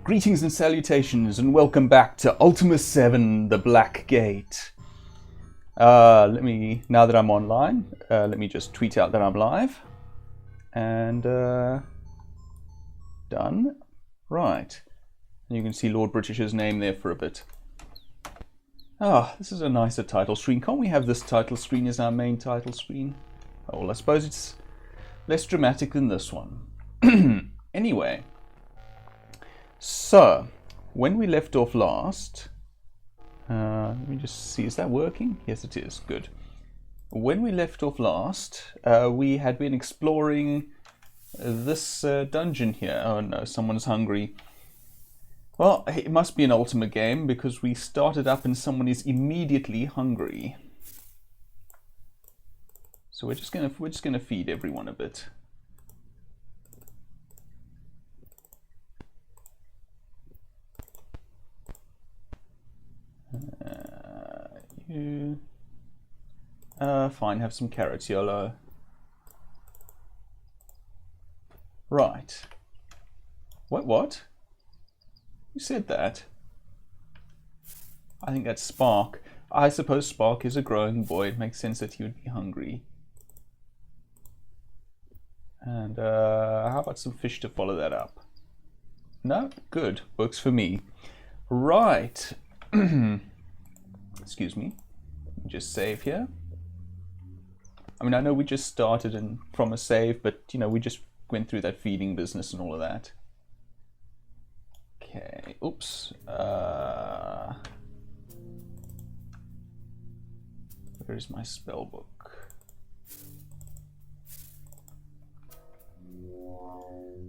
Greetings and salutations, and welcome back to Ultima VII, the Black Gate. Now that I'm online, let me just tweet out that I'm live. And, done. Right. And you can see Lord British's name there for a bit. This is a nicer title screen. Can't we have this title screen as our main title screen? Oh, well, I suppose it's less dramatic than this one. Anyway. So, when we left off last, let me just see, is that working? Yes, it is. Good. When we left off last, we had been exploring this dungeon here. Oh no, someone's hungry. Well, it must be an Ultima game because we started up and someone is immediately hungry. So we're just gonna feed everyone a bit. Fine, have some carrots, YOLO. Right. What? Who said that? I think that's Spark. I suppose Spark is a growing boy. It makes sense that he would be hungry. And how about some fish to follow that up? No? Good. Works for me. Right. Excuse me. Just save here. I mean, I know we just started from a save, but, you know, we just went through that feeding business and all of that. Okay, oops. Where's my spell book?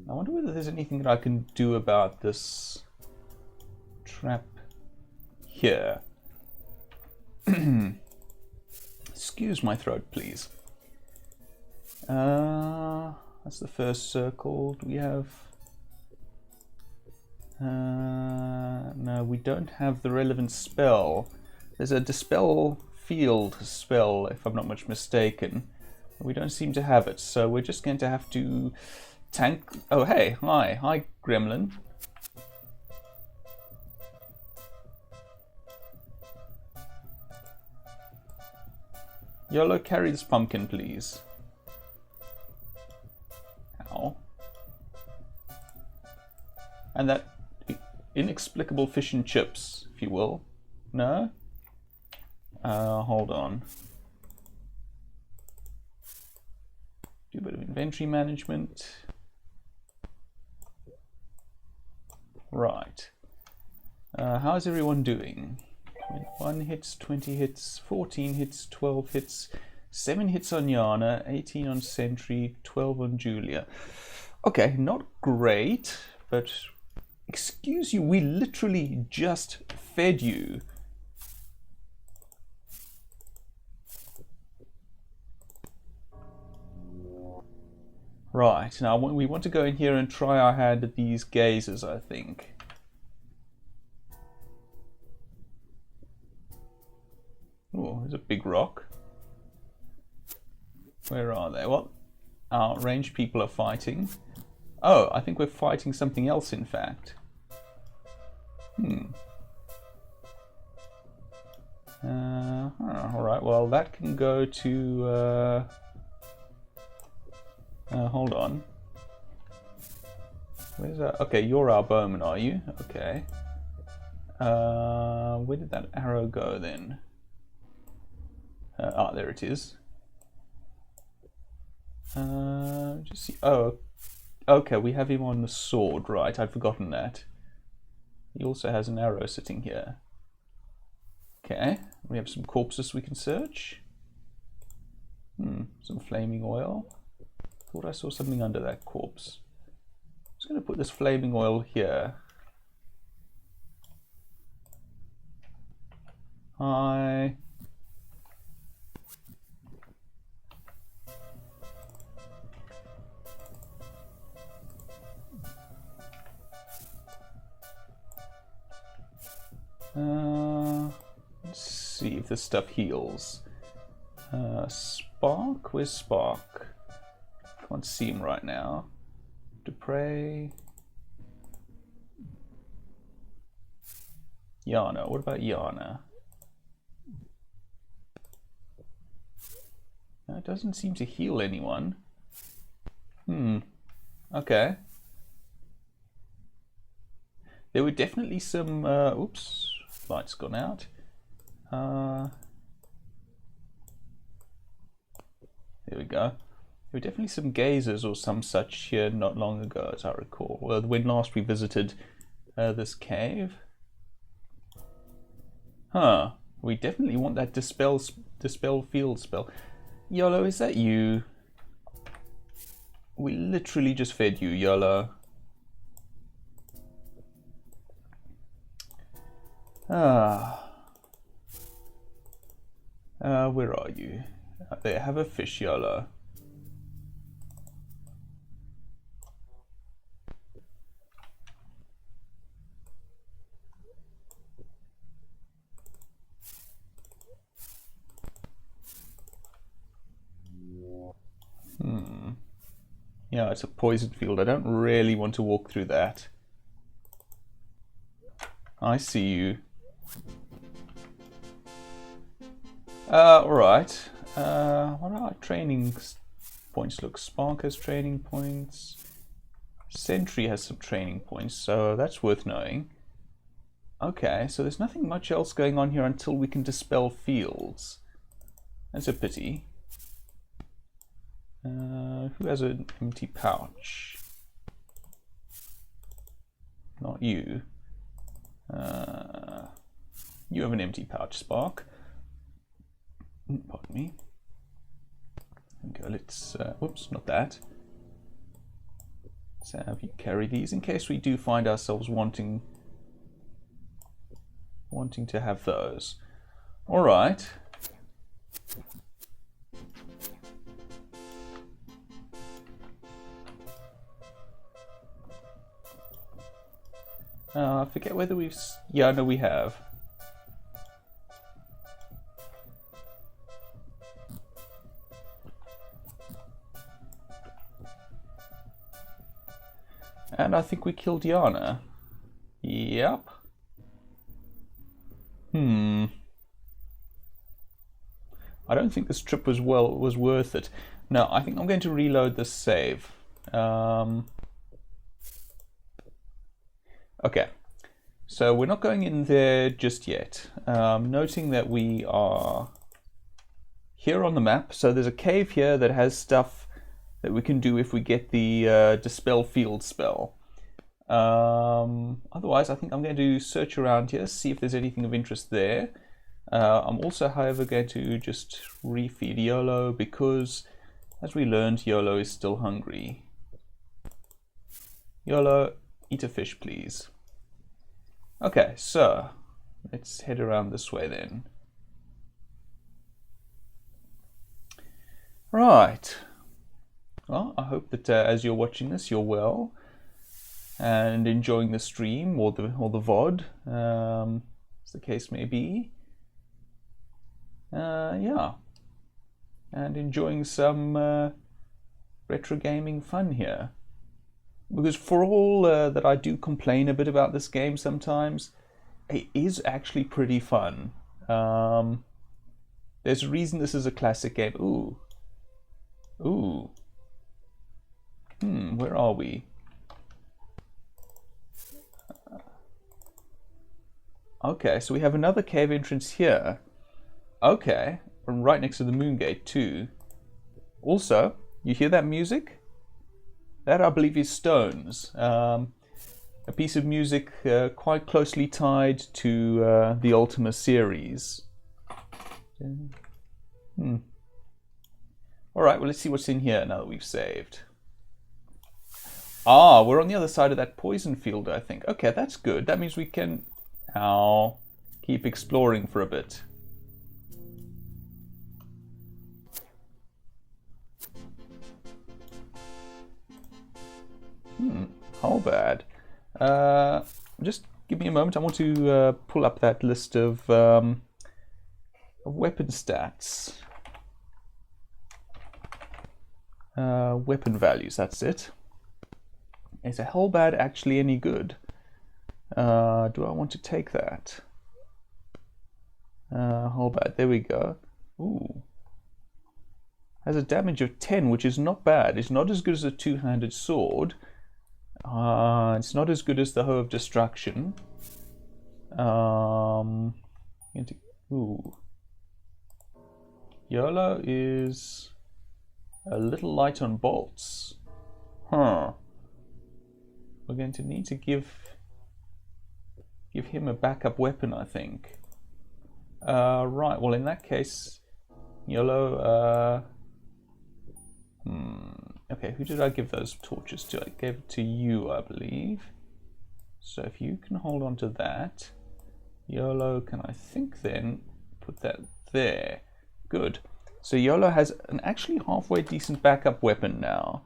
I wonder whether there's anything that I can do about this trap here. Excuse my throat, please. That's the first circle. Do we have... no, we don't have the relevant spell. There's a dispel field spell, if I'm not much mistaken. We don't seem to have it, so we're just going to have to tank... Oh, hey, hi, Gremlin. YOLO, carry this pumpkin, please. Ow. And that inexplicable fish and chips, if you will. No? Hold on. Do a bit of inventory management. Right. How's everyone doing? 1 hits, 20 hits, 14 hits, 12 hits, 7 hits on Yana, 18 on Sentry, 12 on Julia. Okay, not great, but excuse you, we literally just fed you. Right, now we want to go in here and try our hand at these gazers, I think. Oh, there's a big rock. Where are they? Well, our ranged people are fighting. Oh, I think we're fighting something else, in fact. Alright, well, that can go to... hold on. Where's that? Okay, you're our bowman, are you? Okay. Where did that arrow go, then? There it is. Just see. Oh, okay. We have him on the sword, right? I'd forgotten that. He also has an arrow sitting here. Okay. We have some corpses we can search. Some flaming oil. Thought I saw something under that corpse. I'm just going to put this flaming oil here. Hi. Let's see if this stuff heals. Spark? Where's Spark? Can't see him right now. Dupre. Yana. What about Yana? No, it doesn't seem to heal anyone. Okay. There were definitely some... oops, light's gone out. There we go. There were definitely some gazers or some such here not long ago, as I recall. Well, when last we visited this cave. Huh. We definitely want that dispel field spell. YOLO, is that you? We literally just fed you, YOLO. Where are you? There, have a fish, YOLO. Yeah, it's a poison field. I don't really want to walk through that. I see you. Alright. What are our training points? Look, Spark has training points. Sentry has some training points, so that's worth knowing. Okay, so there's nothing much else going on here until we can dispel fields. That's a pity. Who has an empty pouch? Not you. You have an empty pouch, Spark. Pardon me. Okay, let's... whoops, not that. Let's have you carry these in case we do find ourselves wanting to have those. All right. I forget whether we've... Yeah, no, we have. And I think we killed Yana. Yep. I don't think this trip was worth it. No, I think I'm going to reload this save. Okay, so we're not going in there just yet. Noting that we are here on the map, so there's a cave here that has stuff that we can do if we get the Dispel Field spell. Otherwise, I think I'm going to search around here, see if there's anything of interest there. I'm also, however, going to just refeed YOLO because, as we learned, YOLO is still hungry. YOLO, eat a fish, please. Okay, so let's head around this way then. Right. Well, I hope that as you're watching this, you're well and enjoying the stream or the VOD, as the case may be. Yeah, and enjoying some retro gaming fun here. Because for all that I do complain a bit about this game sometimes, it is actually pretty fun. There's a reason this is a classic game. Ooh. Ooh. Where are we? Okay, so we have another cave entrance here. Okay, right next to the moon gate too. Also, you hear that music? That, I believe, is Stones. A piece of music quite closely tied to the Ultima series. Alright, well, let's see what's in here now that we've saved. Ah, we're on the other side of that poison field, I think. Okay, that's good. That means we can keep exploring for a bit. How bad? Just give me a moment. I want to pull up that list of weapon stats. Weapon values, that's it. Is a Hellbad actually any good? Do I want to take that? Halberd, there we go. Ooh. Has a damage of 10, which is not bad. It's not as good as a two-handed sword. It's not as good as the Hoe of Destruction. Ooh. YOLO is a little light on bolts. Huh. We're going to need to give him a backup weapon, I think. Right, well in that case, YOLO, okay, who did I give those torches to? I gave it to you, I believe. So if you can hold on to that, YOLO can, I think, then put that there. Good. So YOLO has an actually halfway decent backup weapon now.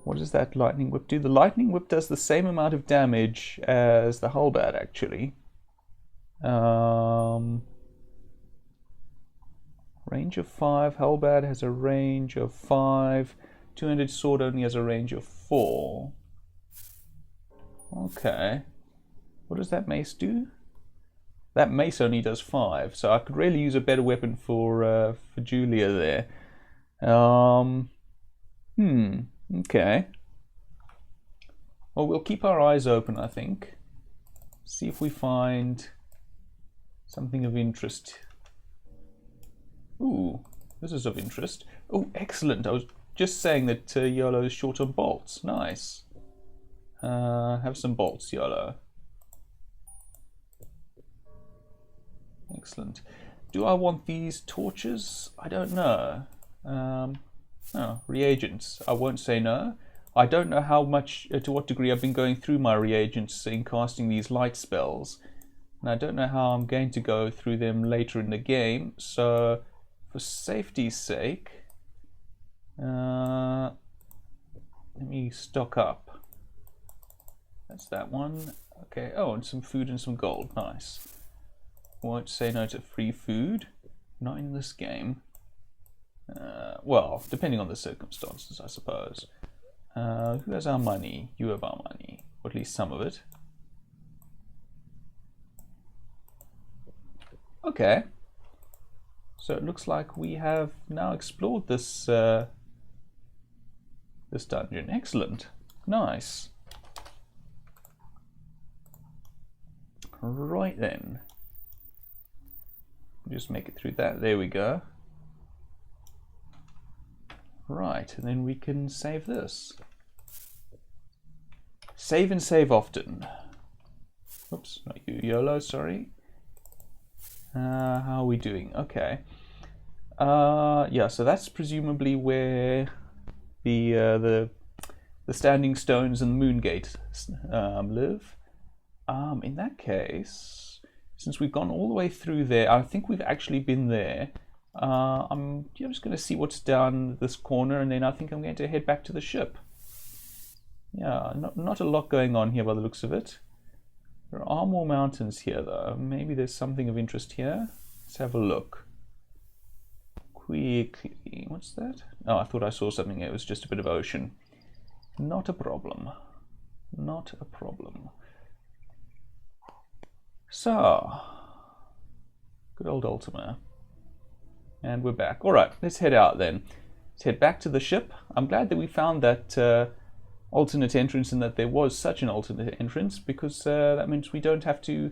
What does that lightning whip do? The lightning whip does the same amount of damage as the halberd, actually. Range of 5. Halberd has a range of 5. Two-handed sword only has a range of 4. Okay. What does that mace do? That mace only does 5, so I could really use a better weapon for Julia there. Okay. Well, we'll keep our eyes open, I think. See if we find something of interest. Ooh, this is of interest. Oh, excellent. I was just saying that YOLO is short on bolts. Nice. Have some bolts, YOLO. Excellent. Do I want these torches? I don't know. Oh, reagents. I won't say no. I don't know how much, to what degree I've been going through my reagents in casting these light spells. And I don't know how I'm going to go through them later in the game. So, for safety's sake, let me stock up. That's that one. Okay, oh, and some food and some gold. Nice. Won't say no to free food. Not in this game. Well, depending on the circumstances, I suppose. Who has our money? You have our money. Or at least some of it. Okay. So it looks like we have now explored this this dungeon. Excellent. Nice. Right then. Just make it through that. There we go. Right, and then we can save this. Save and save often. Oops, not you, YOLO, sorry. How are we doing? Okay. Yeah, so that's presumably where the Standing Stones and the Moongate live. In that case, since we've gone all the way through there, I think we've actually been there. I'm just going to see what's down this corner, and then I think I'm going to head back to the ship. Yeah, not a lot going on here by the looks of it. There are more mountains here, though. Maybe there's something of interest here. Let's have a look. Quickly. What's that? Oh, I thought I saw something. It was just a bit of ocean. Not a problem. Not a problem. So, good old Ultima. And we're back. All right, let's head out then. Let's head back to the ship. I'm glad that we found that alternate entrance and that there was such an alternate entrance, because that means we don't have to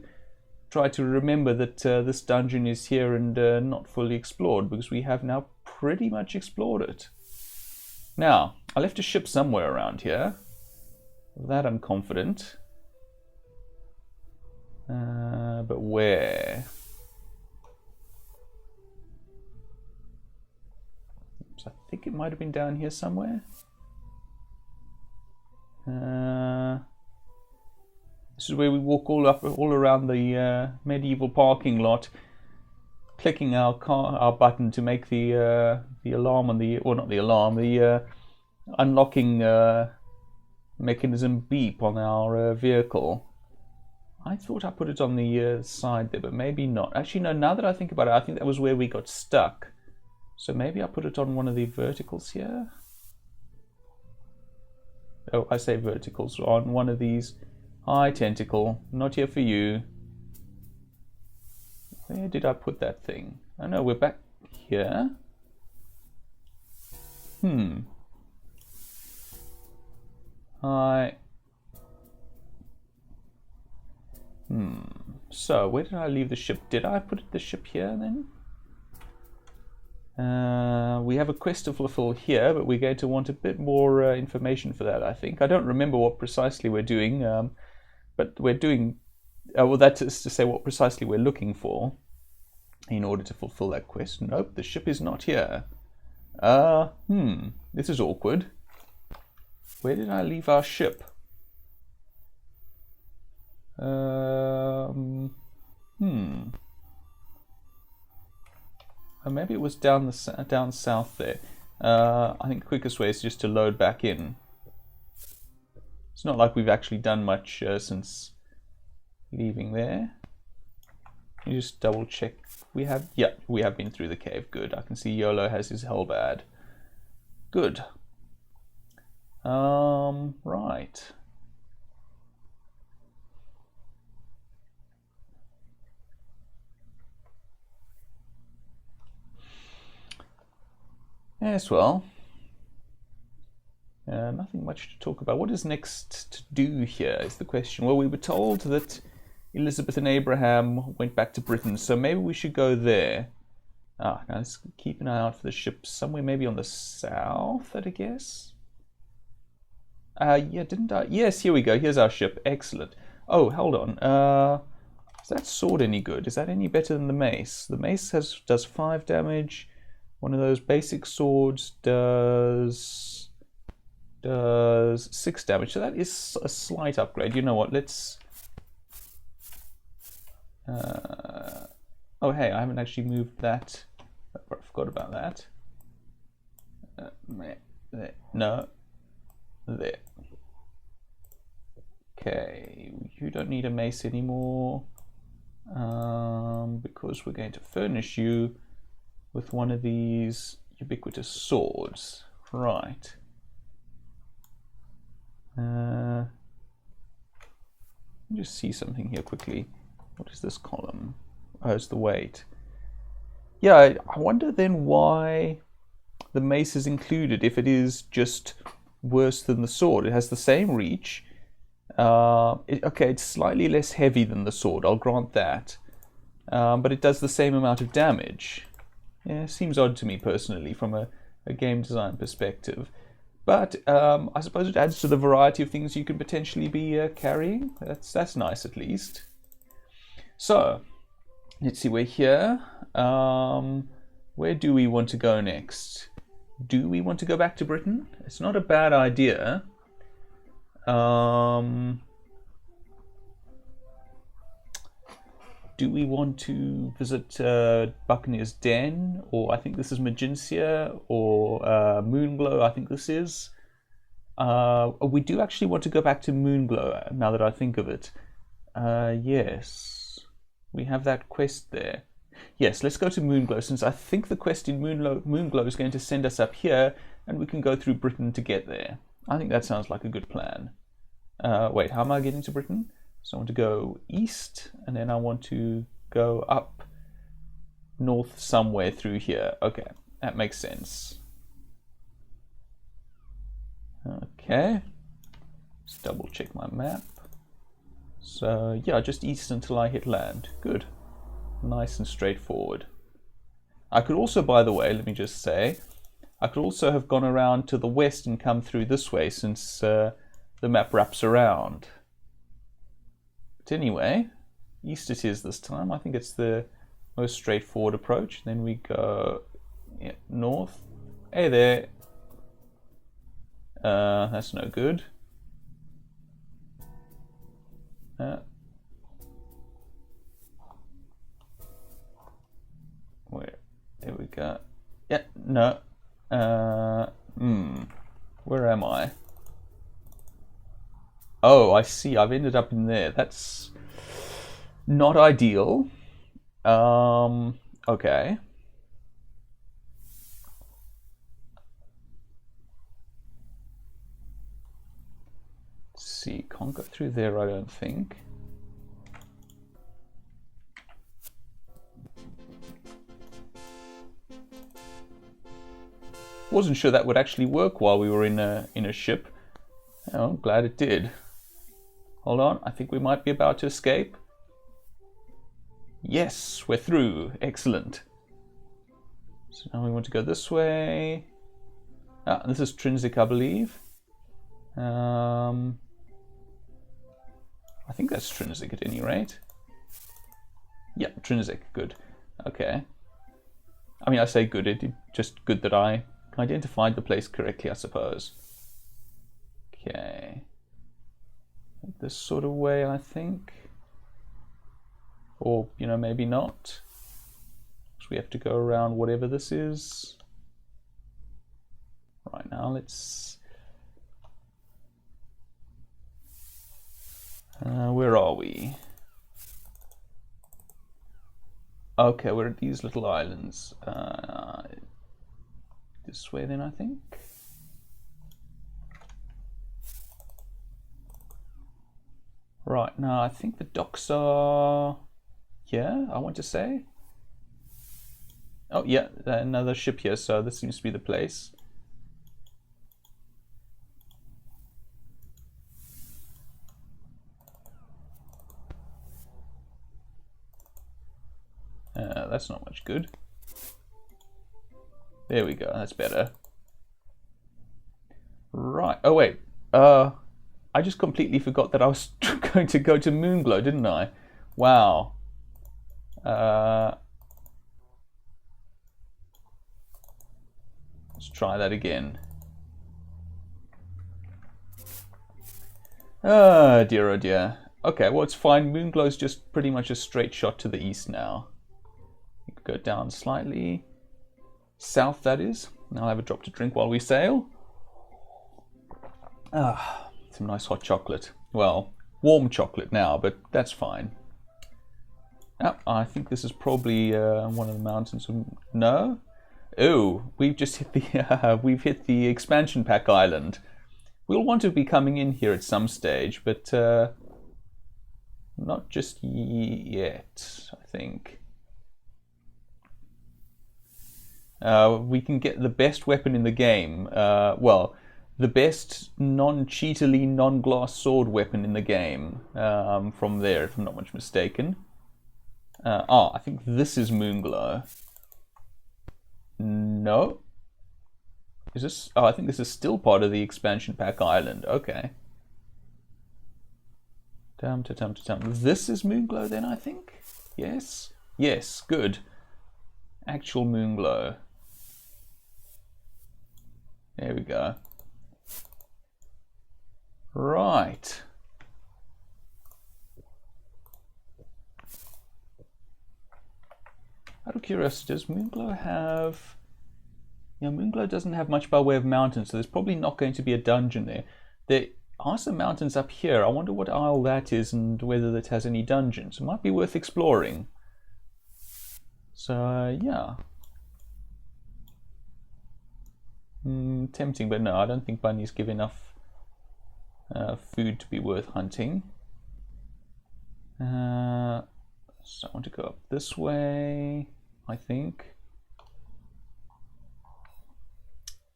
try to remember that this dungeon is here and not fully explored, because we have now pretty much explored it. Now, I left a ship somewhere around here. Of that I'm confident. But where? Oops, I think it might have been down here somewhere. This is where we walk all around the medieval parking lot, clicking our button to make the alarm on the, or not the alarm, the unlocking mechanism beep on our vehicle. I thought I put it on the side there, but maybe not. Actually, no, now that I think about it, I think that was where we got stuck. So maybe I put it on one of the verticals here. Oh, I say verticals, on one of these Hi, Tentacle. Not here for you. Where did I put that thing? Oh no, we're back here. Hi. So, where did I leave the ship? Did I put the ship here then? We have a quest to fulfill here, but we're going to want a bit more information for that, I think. I don't remember what precisely we're doing, but we're doing... well, that is to say what precisely we're looking for in order to fulfill that quest. Nope, the ship is not here. This is awkward. Where did I leave our ship? Maybe it was down south there. I think the quickest way is just to load back in. It's not like we've actually done much since leaving there. You just double check. We have been through the cave. Good. I can see YOLO has his hellbad. Good. Right. Yes, well, nothing much to talk about. What is next to do here is the question. Well, we were told that Elizabeth and Abraham went back to Britain, so maybe we should go there. Now let's keep an eye out for the ship somewhere maybe on the south, I'd guess. Yeah, didn't I? Yes, here we go. Here's our ship. Excellent. Oh, hold on. Is that sword any good? Is that any better than the mace? The mace does 5 damage. One of those basic swords does 6 damage. So that is a slight upgrade. You know what? Let's... oh, hey, I haven't actually moved that. I forgot about that. There. No. There. Okay, you don't need a mace anymore. Because we're going to furnish you with one of these ubiquitous swords. Right. Let me just see something here quickly. What is this column? Oh, it's the weight. Yeah, I wonder then why the mace is included if it is just worse than the sword. It has the same reach. Okay, it's slightly less heavy than the sword, I'll grant that. But it does the same amount of damage. Yeah, seems odd to me personally from a game design perspective. But I suppose it adds to the variety of things you can potentially be carrying. That's nice at least. So, let's see, we're here. Where do we want to go next? Do we want to go back to Britain? It's not a bad idea. Do we want to visit Buccaneer's Den, or I think this is Magincia, or Moonglow, I think this is. We do actually want to go back to Moonglow, now that I think of it. Yes, we have that quest there. Yes, let's go to Moonglow, since I think the quest in Moonglow is going to send us up here, and we can go through Britain to get there. I think that sounds like a good plan. Wait, how am I getting to Britain? So I want to go east, and then I want to go up north somewhere through here. Okay, that makes sense. Okay, let's double check my map. So yeah, just east until I hit land. Good. Nice and straightforward. I could also, by the way, let me just say, I could also have gone around to the west and come through this way, since the map wraps around. But anyway, east it is this time. I think it's the most straightforward approach. Then we go north. Hey there. That's no good. There we go. Yeah, no. Where am I? Oh, I see. I've ended up in there. That's not ideal. Okay. Let's see, can't go through there, I don't think. Wasn't sure that would actually work while we were in a ship. Oh, I'm glad it did. Hold on, I think we might be about to escape. Yes, we're through. Excellent. So now we want to go this way. Ah, this is Trinsic, I believe. I think that's Trinsic at any rate. Yeah, Trinsic, good. Okay. I mean, I say good, it's just good that I identified the place correctly, I suppose. Okay. This sort of way, I think. Or, you know, maybe not. So we have to go around whatever this is. Right, now let's... where are we? Okay, we're at these little islands. This way then, I think. Right, now I think the docks are here, I want to say. Oh yeah, another ship here, so this seems to be the place. That's not much good. There we go, that's better. Right, oh wait, I just completely forgot that I was going to go to Moonglow, didn't I? Wow. Let's try that again. Oh dear. Okay, well it's fine. Moonglow's just pretty much a straight shot to the east now. You could go down slightly. South, that is. Now I'll have a drop to drink while we sail. Ah, some nice hot chocolate. Well, warm chocolate now, but that's fine. Oh, I think this is probably one of the mountains. No? Oh, we've just hit the we've hit the expansion pack island. We'll want to be coming in here at some stage, but not just yet, I think. We can get the best weapon in the game. Well, the best non-cheaterly, non-glass sword weapon in the game from there, if I'm not much mistaken. I think this is Moonglow. No? Is this? Oh, I think this is still part of the expansion pack island. Okay. This is Moonglow then, I think? Yes? Yes, good. Actual Moonglow. There we go. Right. Out of curiosity, does Moonglow have... Yeah, Moonglow doesn't have much by way of mountains, so there's probably not going to be a dungeon there. There are some mountains up here. I wonder what isle that is and whether that has any dungeons. It might be worth exploring. So, yeah. Tempting, but no, I don't think bunnies give enough food to be worth hunting. So I want to go up this way, I think.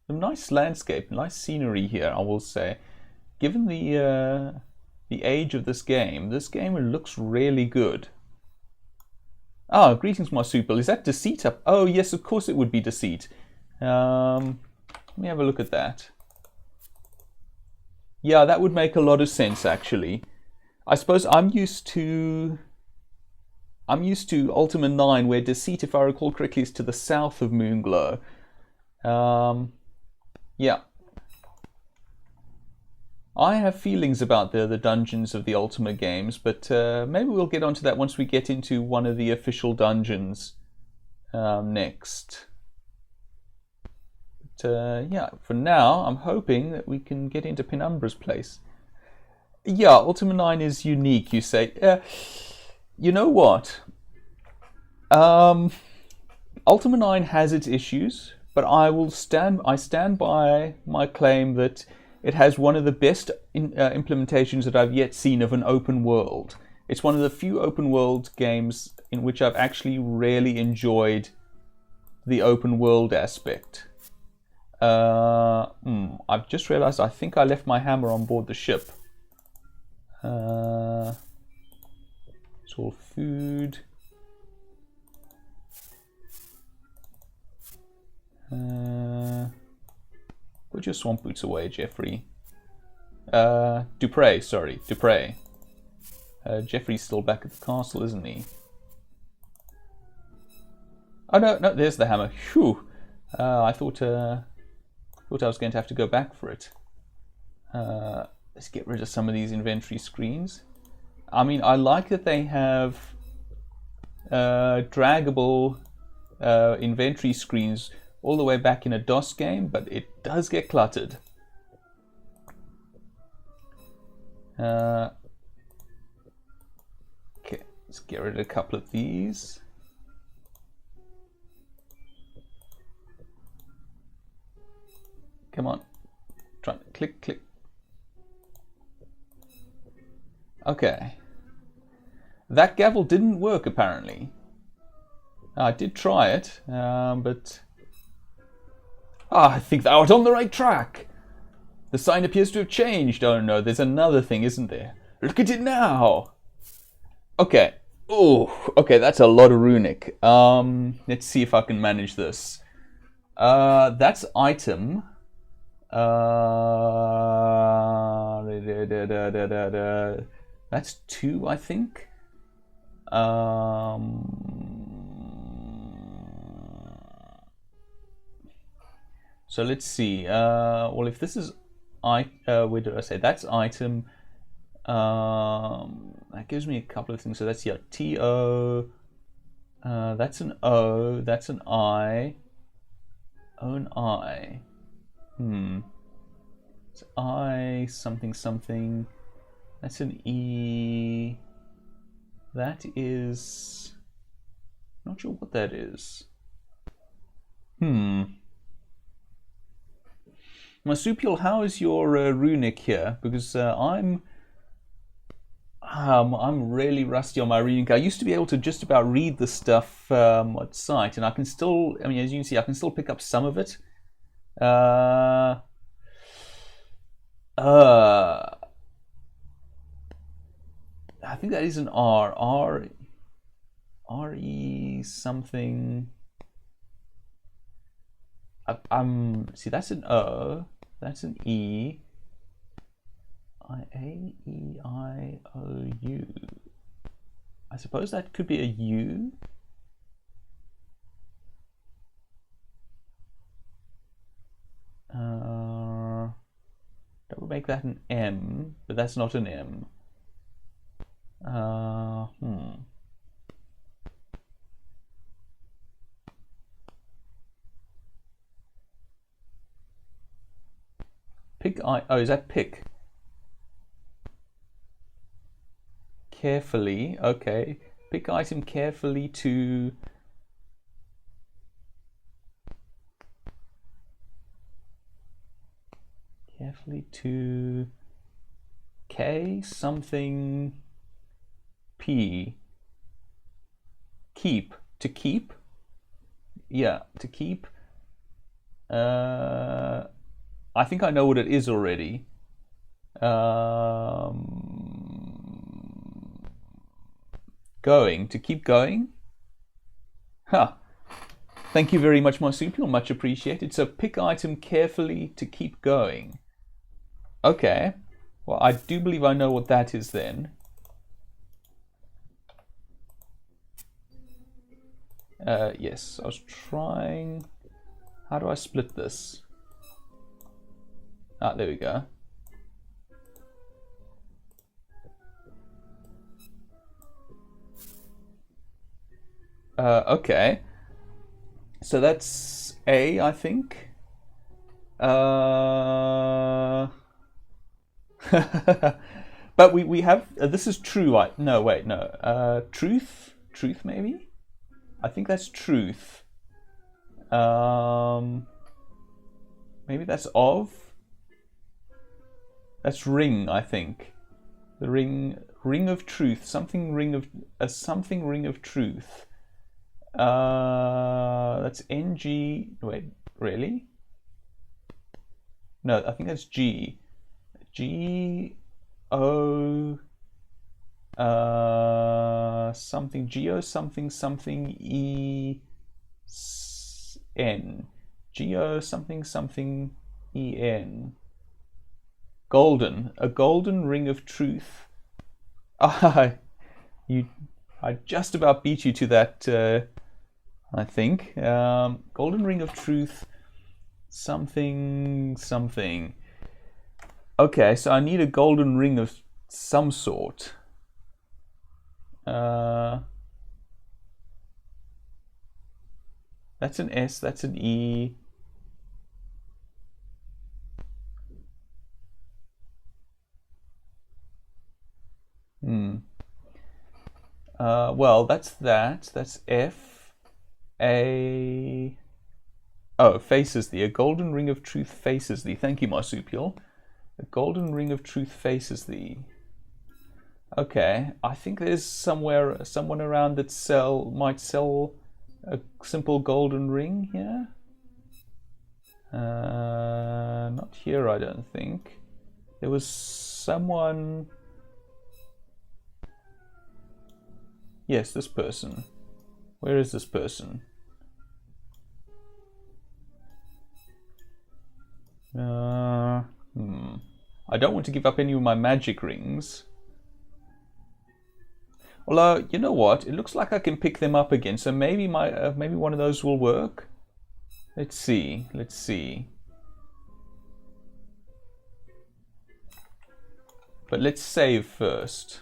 Some nice landscape, nice scenery here, I will say. Given the age of this game looks really good. Ah, greetings, Marsupial. Is that Deceit up? Oh, yes, of course it would be Deceit. Let me have a look at that. Yeah, that would make a lot of sense, actually. I suppose I'm used to Ultima 9, where Deceit, if I recall correctly, is to the south of Moonglow. Yeah. I have feelings about the dungeons of the Ultima games, but maybe we'll get onto that once we get into one of the official dungeons next. But yeah, for now, I'm hoping that we can get into Penumbra's place. Yeah, Ultima 9 is unique, you say. You know what? Ultima 9 has its issues, but I stand by my claim that it has one of the best implementations that I've yet seen of an open world. It's one of the few open world games in which I've actually really enjoyed the open world aspect. I've just realized I think I left my hammer on board the ship. It's all food. Put your swamp boots away, Jeffrey. Dupre, sorry, Dupre. Jeffrey's still back at the castle, isn't he? Oh no, there's the hammer. Phew. I thought I was going to have to go back for it. Let's get rid of some of these inventory screens. I mean, I like that they have draggable inventory screens all the way back in a DOS game, but it does get cluttered. Okay, let's get rid of a couple of these. Come on, try to click. Okay, that gavel didn't work apparently. I did try it, but I think that I was on the right track. The sign appears to have changed. Oh no, there's another thing, isn't there? Look at it now. Okay. Oh, okay, that's a lot of runic. Let's see if I can manage this. That's item. That's 2, I think. So let's see. Well, if this is where did I say? That's item. That gives me a couple of things. So that's TO. That's an O. That's an I. O and I. It's I something. That's an E. That is. Not sure what that is. Marsupial, how is your runic here? Because I'm really rusty on my runic. I used to be able to just about read the stuff at sight, and I can still. I mean, as you can see, I can still pick up some of it. I think that is an R. R-E something. See, that's an O. That's an E. I-A-E-I-O-U. I suppose that could be a U. That would make that an M, but that's not an M. Pick oh, is that pick? Carefully, okay. Pick item carefully to K something P. Keep. To keep? Yeah, to keep. I think I know what it is already. Going. To keep going? Huh. Thank you very much, Marsupial. Much appreciated. So pick item carefully to keep going. Okay. Well, I do believe I know what that is then. Yes, I was trying. How do I split this? Ah, there we go. Okay. So that's A, I think. But we have this is true. No, wait, no. Truth maybe. I think that's truth. Maybe that's of. That's ring, I think. The ring of truth. Something ring of truth. That's NG. Wait, really? No, I think that's G. G-O... something. G-O something something E-N. G-O something something E-N. Golden. A golden ring of truth. I just about beat you to that, I think. Golden ring of truth. Something, something. Okay, so I need a golden ring of some sort. That's an S, that's an E. Well, that's that. That's F. A. Oh, faces thee. A golden ring of truth faces thee. Thank you, marsupial. A golden ring of truth faces thee. Okay, I think there's someone around that might sell a simple golden ring here. Not here, I don't think. There was someone. Yes, this person. Where is this person? I don't want to give up any of my magic rings. Although, you know what? It looks like I can pick them up again, so maybe maybe one of those will work. Let's see. Let's see. But let's save first.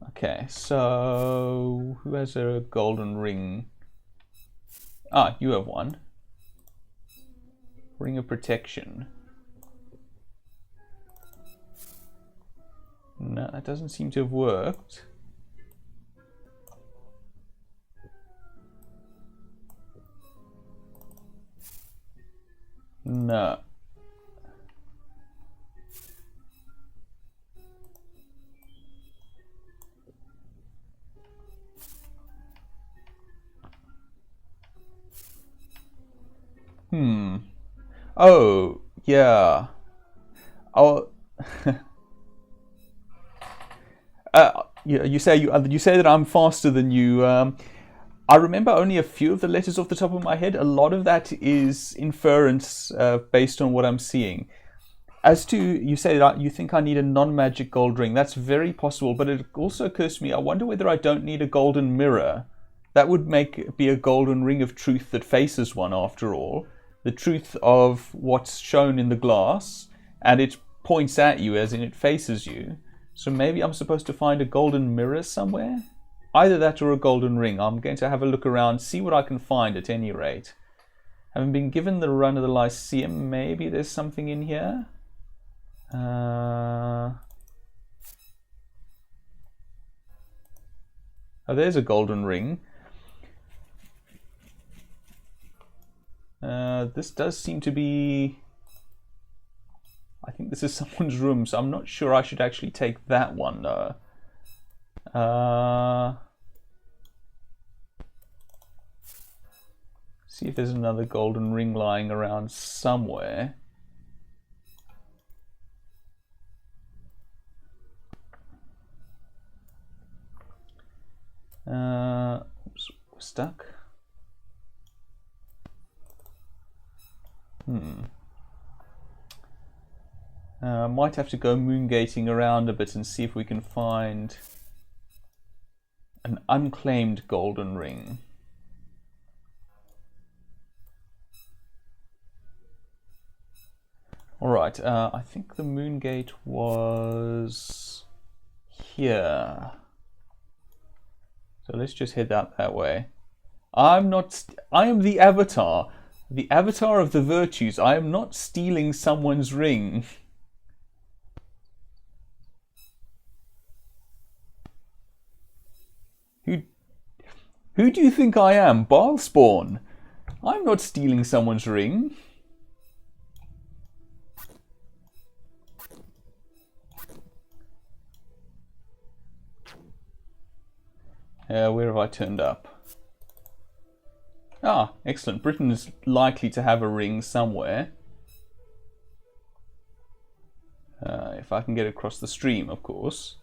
Okay, so who has a golden ring? Ah, you have one. Ring of protection. No, that doesn't seem to have worked. No. Oh, yeah. Oh. You say that I'm faster than you. I remember only a few of the letters off the top of my head. A lot of that is inference based on what I'm seeing. As to, you say that you think I need a non-magic gold ring. That's very possible, but it also occurs to me, I wonder whether I don't need a golden mirror. That would be a golden ring of truth that faces one, after all. The truth of what's shown in the glass, and it points at you as in it faces you. So maybe I'm supposed to find a golden mirror somewhere? Either that or a golden ring. I'm going to have a look around, see what I can find at any rate. Having been given the run of the Lyceum, maybe there's something in here? Oh, there's a golden ring. This does seem to be... I think this is someone's room, so I'm not sure I should actually take that one, though. See if there's another golden ring lying around somewhere. Oops, we're stuck. Might have to go moongating around a bit and see if we can find an unclaimed golden ring. Alright, I think the moon gate was here. So let's just head out that way. I am the avatar. The avatar of the virtues. I am not stealing someone's ring. Who do you think I am? Balspawn. I'm not stealing someone's ring. Where have I turned up? Ah, excellent. Britain is likely to have a ring somewhere. If I can get across the stream, of course.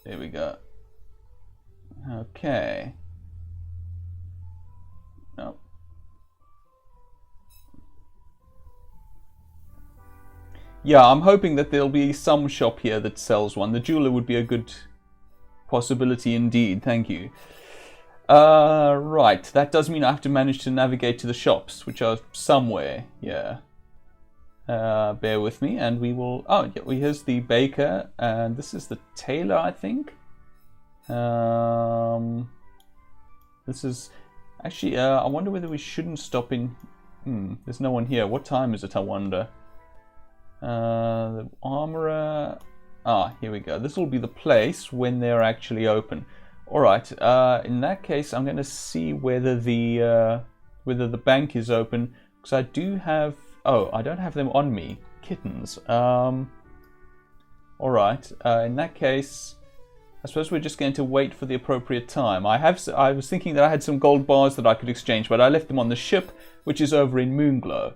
There we go. Okay. No. Yeah, I'm hoping that there'll be some shop here that sells one. The jeweler would be a good possibility indeed. Thank you. Right. That does mean I have to manage to navigate to the shops, which are somewhere. Yeah. Bear with me, and we will. Oh, yeah. Here's the baker, and this is the tailor, I think. This is actually. I wonder whether we shouldn't stop in. There's no one here. What time is it? I wonder. The armorer. Ah, here we go. This will be the place when they're actually open. All right. In that case, I'm going to see whether the bank is open, because I do have. Oh, I don't have them on me. Kittens. All right. In that case, I suppose we're just going to wait for the appropriate time. I was thinking that I had some gold bars that I could exchange, but I left them on the ship, which is over in Moonglow.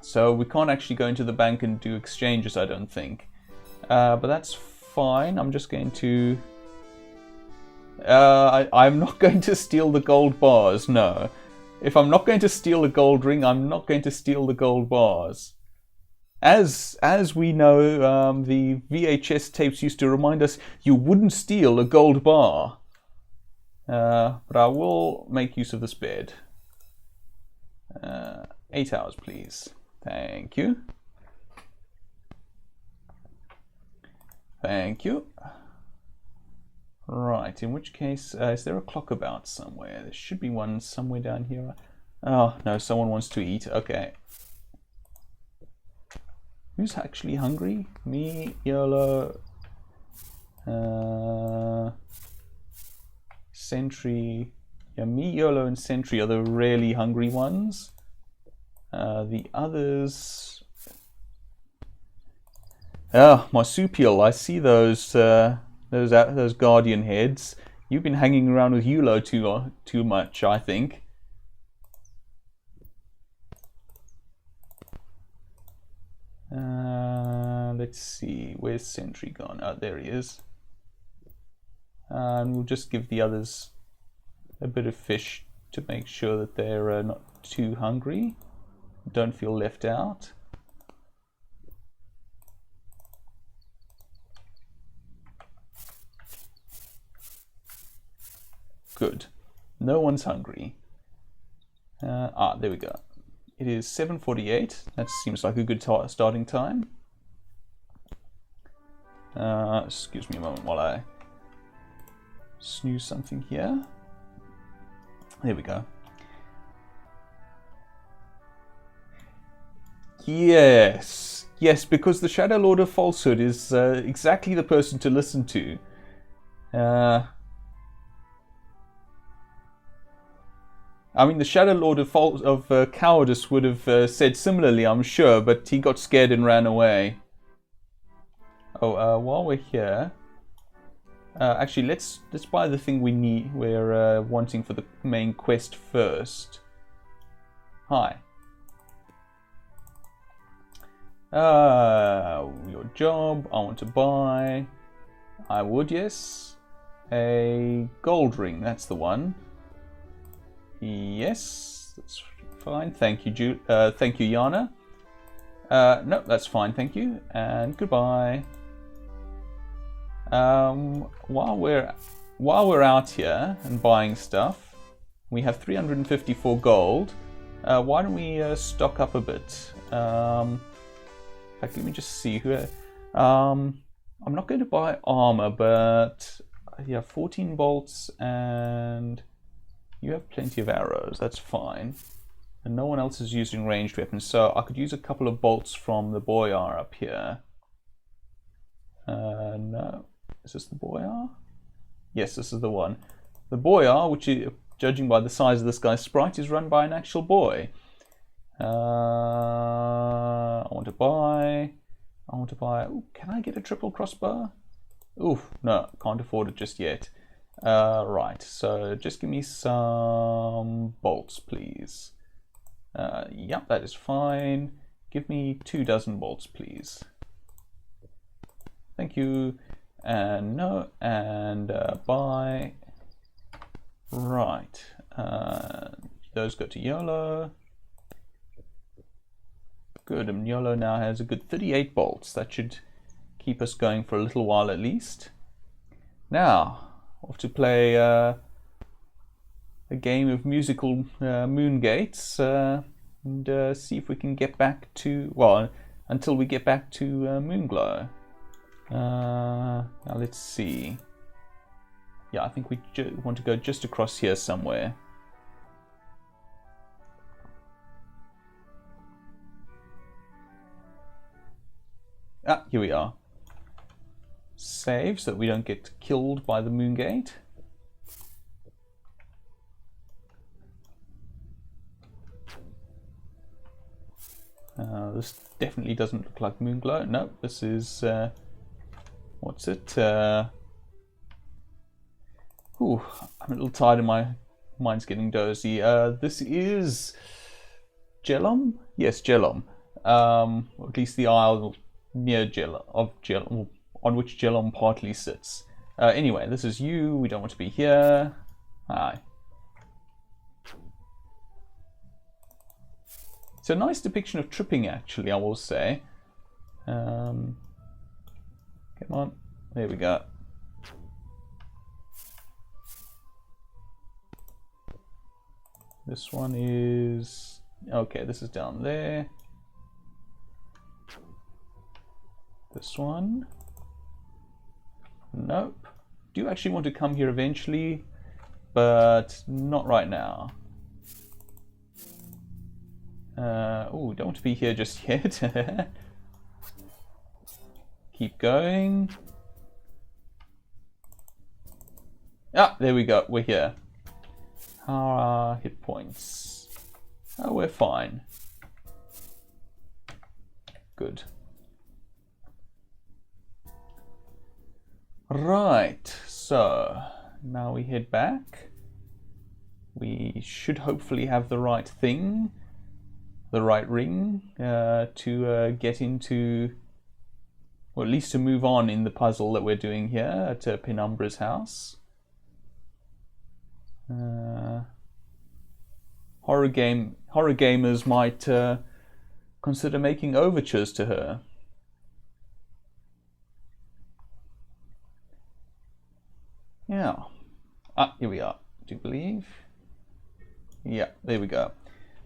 So we can't actually go into the bank and do exchanges, I don't think. But that's fine. I'm just going to... I'm not going to steal the gold bars, no. If I'm not going to steal the gold ring, I'm not going to steal the gold bars. As we know, the VHS tapes used to remind us you wouldn't steal a gold bar. But I will make use of this bed. 8 hours, please. Thank you. Thank you. Right, in which case, is there a clock about somewhere? There should be one somewhere down here. Oh, no, someone wants to eat. Okay. Who's actually hungry? Me, YOLO, Sentry. Yeah, me, YOLO, and Sentry are the really hungry ones. The others... Ah, marsupial. I see those guardian heads. You've been hanging around with YOLO too much, I think. Let's see, where's Sentry gone? Oh, there he is. And we'll just give the others a bit of fish to make sure that they're not too hungry, don't feel left out. Good. No one's hungry. There we go. It is 7:48. That seems like a good starting time. Excuse me a moment while I snooze something here. There we go. Yes. Yes, because the Shadow Lord of Falsehood is exactly the person to listen to. I mean, the Shadow Lord of Cowardice would have said similarly, I'm sure, but he got scared and ran away. Oh, while we're here, actually, let's buy the thing we're wanting for the main quest first. Hi. Your job. I want to buy. I would, yes. A gold ring. That's the one. Yes, that's fine. Thank you, thank you, Yana. No, that's fine. Thank you, and goodbye. While we're out here and buying stuff, we have 354 gold. Why don't we stock up a bit? In fact, let me just see who. I'm not going to buy armor, but yeah, 14 bolts, and you have plenty of arrows. That's fine, and no one else is using ranged weapons, so I could use a couple of bolts from the boyar up here. No. Is this the boyar? Yes, this is the one. The boyar, which is, judging by the size of this guy's sprite, is run by an actual boy. I want to buy. Ooh, can I get a triple crossbar? Oof, no, can't afford it just yet. Right, so just give me some bolts, please. Yep, that is fine. Give me 24 bolts, please. Thank you. And no, and buy. Right, those go to YOLO. Good, and YOLO now has a good 38 bolts. That should keep us going for a little while at least. Now, off to play a game of musical moon gates and see if we can get back to, well, until we get back to Moonglow. Now let's see. Yeah, I think we want to go just across here somewhere. Ah, here we are. Save so that we don't get killed by the moon gate. This definitely doesn't look like Moonglow. No, this is what's it? Ooh, I'm a little tired and my mind's getting dozy. This is Gelom? Yes, Gelom. Or at least the isle near Gelom, on which Gelom partly sits. Anyway, this is you. We don't want to be here. Hi. It's a nice depiction of tripping, actually, I will say. Come on. There we go. This one is... Okay, this is down there. This one. Nope. Do actually want to come here eventually, but not right now. Oh, don't want to be here just yet. Keep going. Ah, there we go. We're here. Our hit points. Oh, we're fine. Good. Right, so now we head back. We should hopefully have the right thing, the right ring, to get into, or at least to move on in the puzzle that we're doing here at Penumbra's house. Horror gamers might consider making overtures to her. Yeah. Ah, here we are. Do you believe? Yeah, there we go.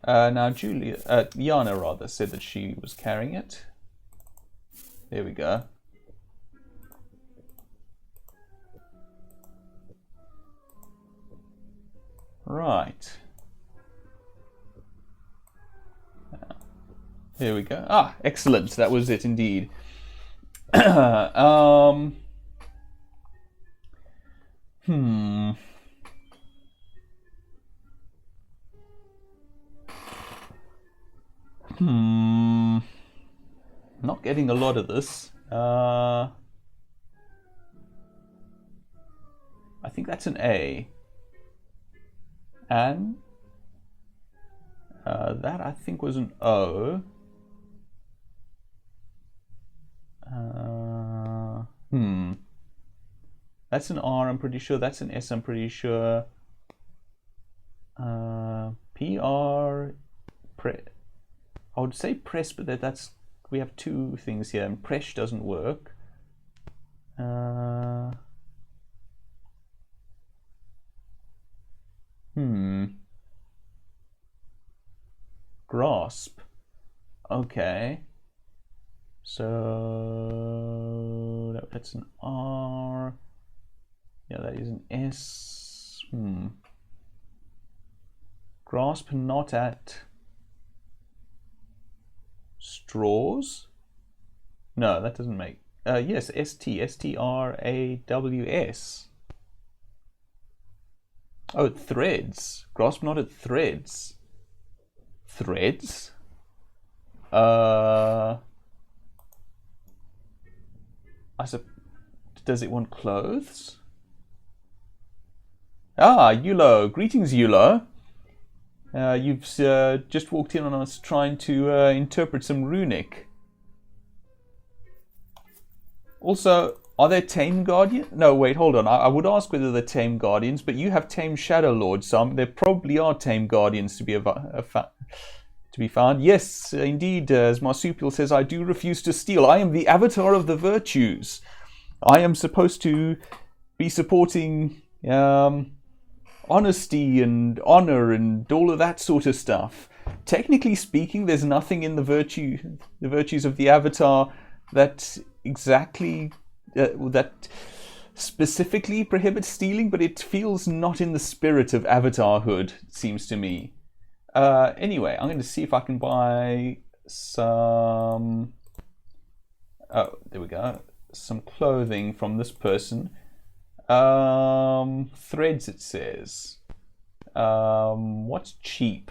Now Yana rather said that she was carrying it. There we go. Right. Here we go. Ah, excellent. That was it indeed. Not getting a lot of this. I think that's an A. And that I think was an O. That's an R, I'm pretty sure. That's an S, I'm pretty sure. PR, I would say press, but that's, we have two things here, and press doesn't work. Grasp. Okay. So that's an R. Yeah, that is an S. Grasp not at straws. No, that doesn't make. Yes, STRAWS. Oh, threads. Grasp not at threads. Threads? Does it want clothes? Ah, Yulo. Greetings, Yulo. You've just walked in on us trying to interpret some runic. Also, are there tame guardians? No, wait, hold on. I would ask whether they're tame guardians, but you have tame shadow lords, so there probably are tame guardians to be found. Yes, indeed, as Marsupial says, I do refuse to steal. I am the avatar of the virtues. I am supposed to be supporting honesty and honor and all of that sort of stuff. Technically speaking, there's nothing in the virtues of the avatar that exactly that specifically prohibits stealing, but it feels not in the spirit of avatarhood, it seems to me. Anyway, I'm going to see if I can buy some... Oh, there we go. Some clothing from this person. Threads, it says. What's cheap?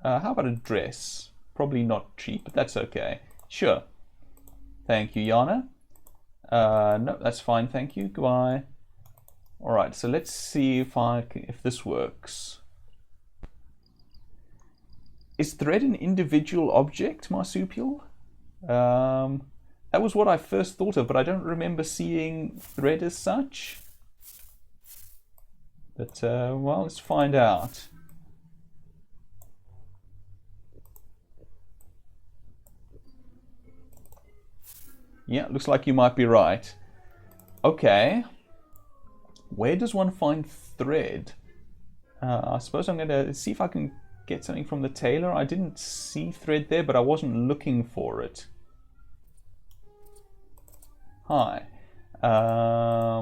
How about a dress? Probably not cheap, but that's okay. Sure. Thank you, Yana. No, that's fine, thank you. Goodbye. Alright, so let's see if this works. Is thread an individual object, Marsupial? That was what I first thought of, but I don't remember seeing thread as such. But, well, let's find out. Yeah, looks like you might be right. Okay. Where does one find thread? I suppose I'm going to see if I can get something from the tailor. I didn't see thread there, but I wasn't looking for it. Hi. I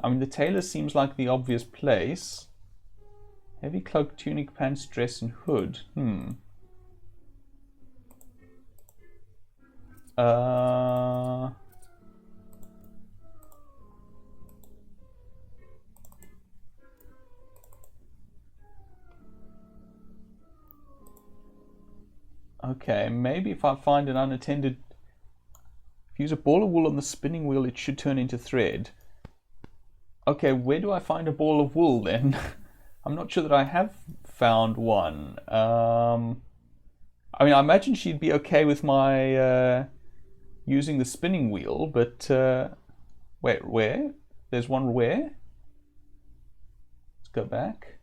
mean, the tailor seems like the obvious place. Heavy cloak, tunic, pants, dress, and hood. Okay, maybe if I find an unattended... If you use a ball of wool on the spinning wheel, it should turn into thread. Okay, where do I find a ball of wool then? I'm not sure that I have found one. I mean, I imagine she'd be okay with my using the spinning wheel, but wait, where? There's one where? Let's go back.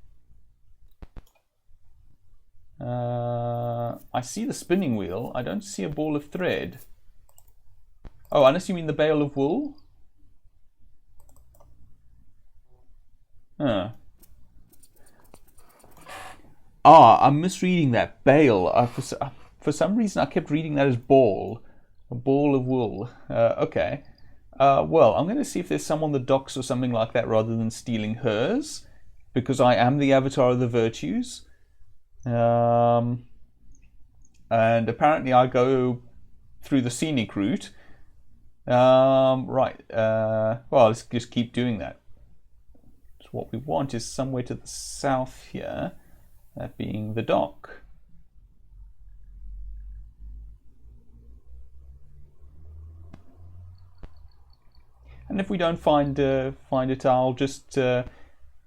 I see the spinning wheel. I don't see a ball of thread. Oh, unless you mean the bale of wool? Huh. Ah, I'm misreading that. Bale. For some reason, I kept reading that as ball. A ball of wool. Okay. Well, I'm going to see if there's some on the docks or something like that rather than stealing hers, because I am the avatar of the virtues. And apparently I go through the scenic route. Right. Well, let's just keep doing that. So what we want is somewhere to the south here, that being the dock. And if we don't find it, I'll just go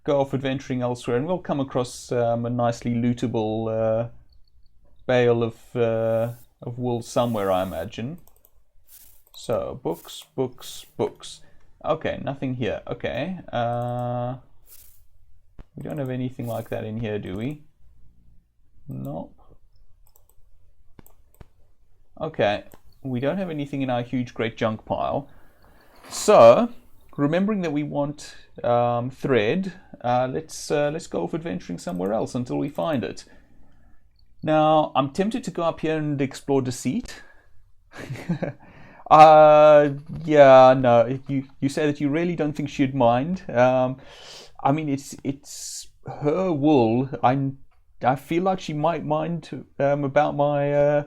off adventuring elsewhere, and we'll come across a nicely lootable bale of wool somewhere, I imagine. So books, books, books. Okay, nothing here. Okay, we don't have anything like that in here, do we? Nope. Okay, we don't have anything in our huge great junk pile. So, remembering that we want thread, let's go off adventuring somewhere else until we find it. Now, I'm tempted to go up here and explore deceit. Yeah, no. You say that you really don't think she'd mind. I mean, it's her wool. I feel like she might mind about my.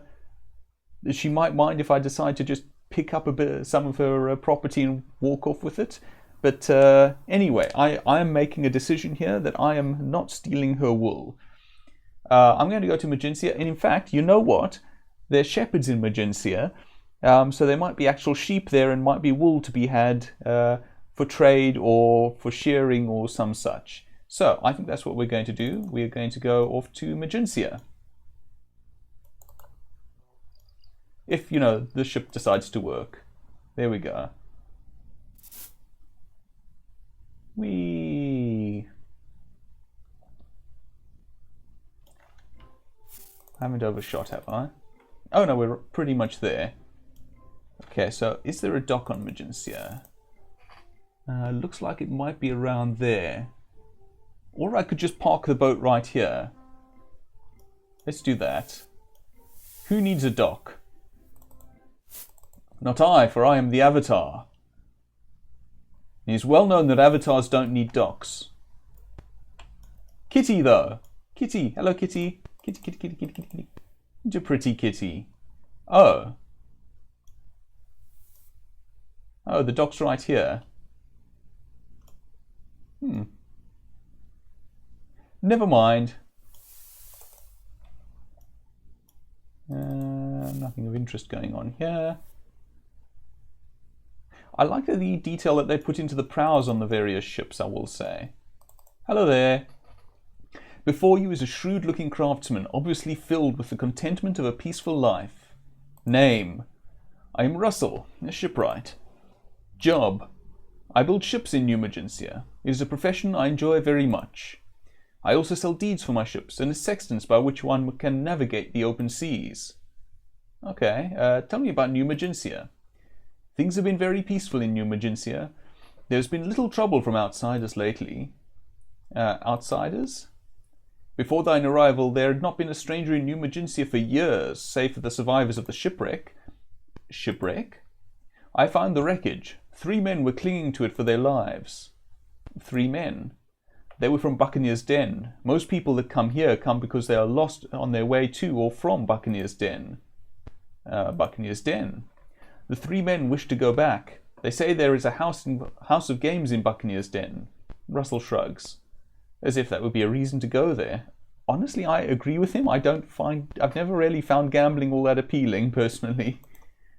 She might mind if I decide to just pick up some of her property and walk off with it. But anyway, I am making a decision here that I am not stealing her wool. I'm going to go to Magincia, and in fact, you know what? They're shepherds in Magencia, so there might be actual sheep there and might be wool to be had for trade or for shearing or some such. So I think that's what we're going to do. We're going to go off to Magencia. If, you know, the ship decides to work. There we go. Whee! I haven't overshot, have I? Oh no, we're pretty much there. Okay, so is there a dock on Magencia? Looks like it might be around there. Or I could just park the boat right here. Let's do that. Who needs a dock? Not I, for I am the Avatar. It is well known that avatars don't need docks. Kitty, though. Kitty. Hello, Kitty. Kitty, kitty, kitty, kitty, kitty, kitty. It's a pretty kitty. Oh. Oh, the dock's right here. Never mind. Nothing of interest going on here. I like the detail that they put into the prows on the various ships, I will say. Hello there. Before you is a shrewd-looking craftsman, obviously filled with the contentment of a peaceful life. Name. I am Russell, a shipwright. Job. I build ships in New Magencia. It is a profession I enjoy very much. I also sell deeds for my ships and a sextants by which one can navigate the open seas. Okay, tell me about New Magencia. Things have been very peaceful in New Magencia. There's been little trouble from outsiders lately. Outsiders? Before thine arrival, there had not been a stranger in New Magencia for years, save for the survivors of the shipwreck. Shipwreck? I found the wreckage. 3 men were clinging to it for their lives. 3 men? They were from Buccaneer's Den. Most people that come here come because they are lost on their way to or from Buccaneer's Den. Buccaneer's Den. The 3 men wish to go back. They say there is a house of games in Buccaneer's Den. Russell shrugs, as if that would be a reason to go there. Honestly, I agree with him. I've never really found gambling all that appealing, personally.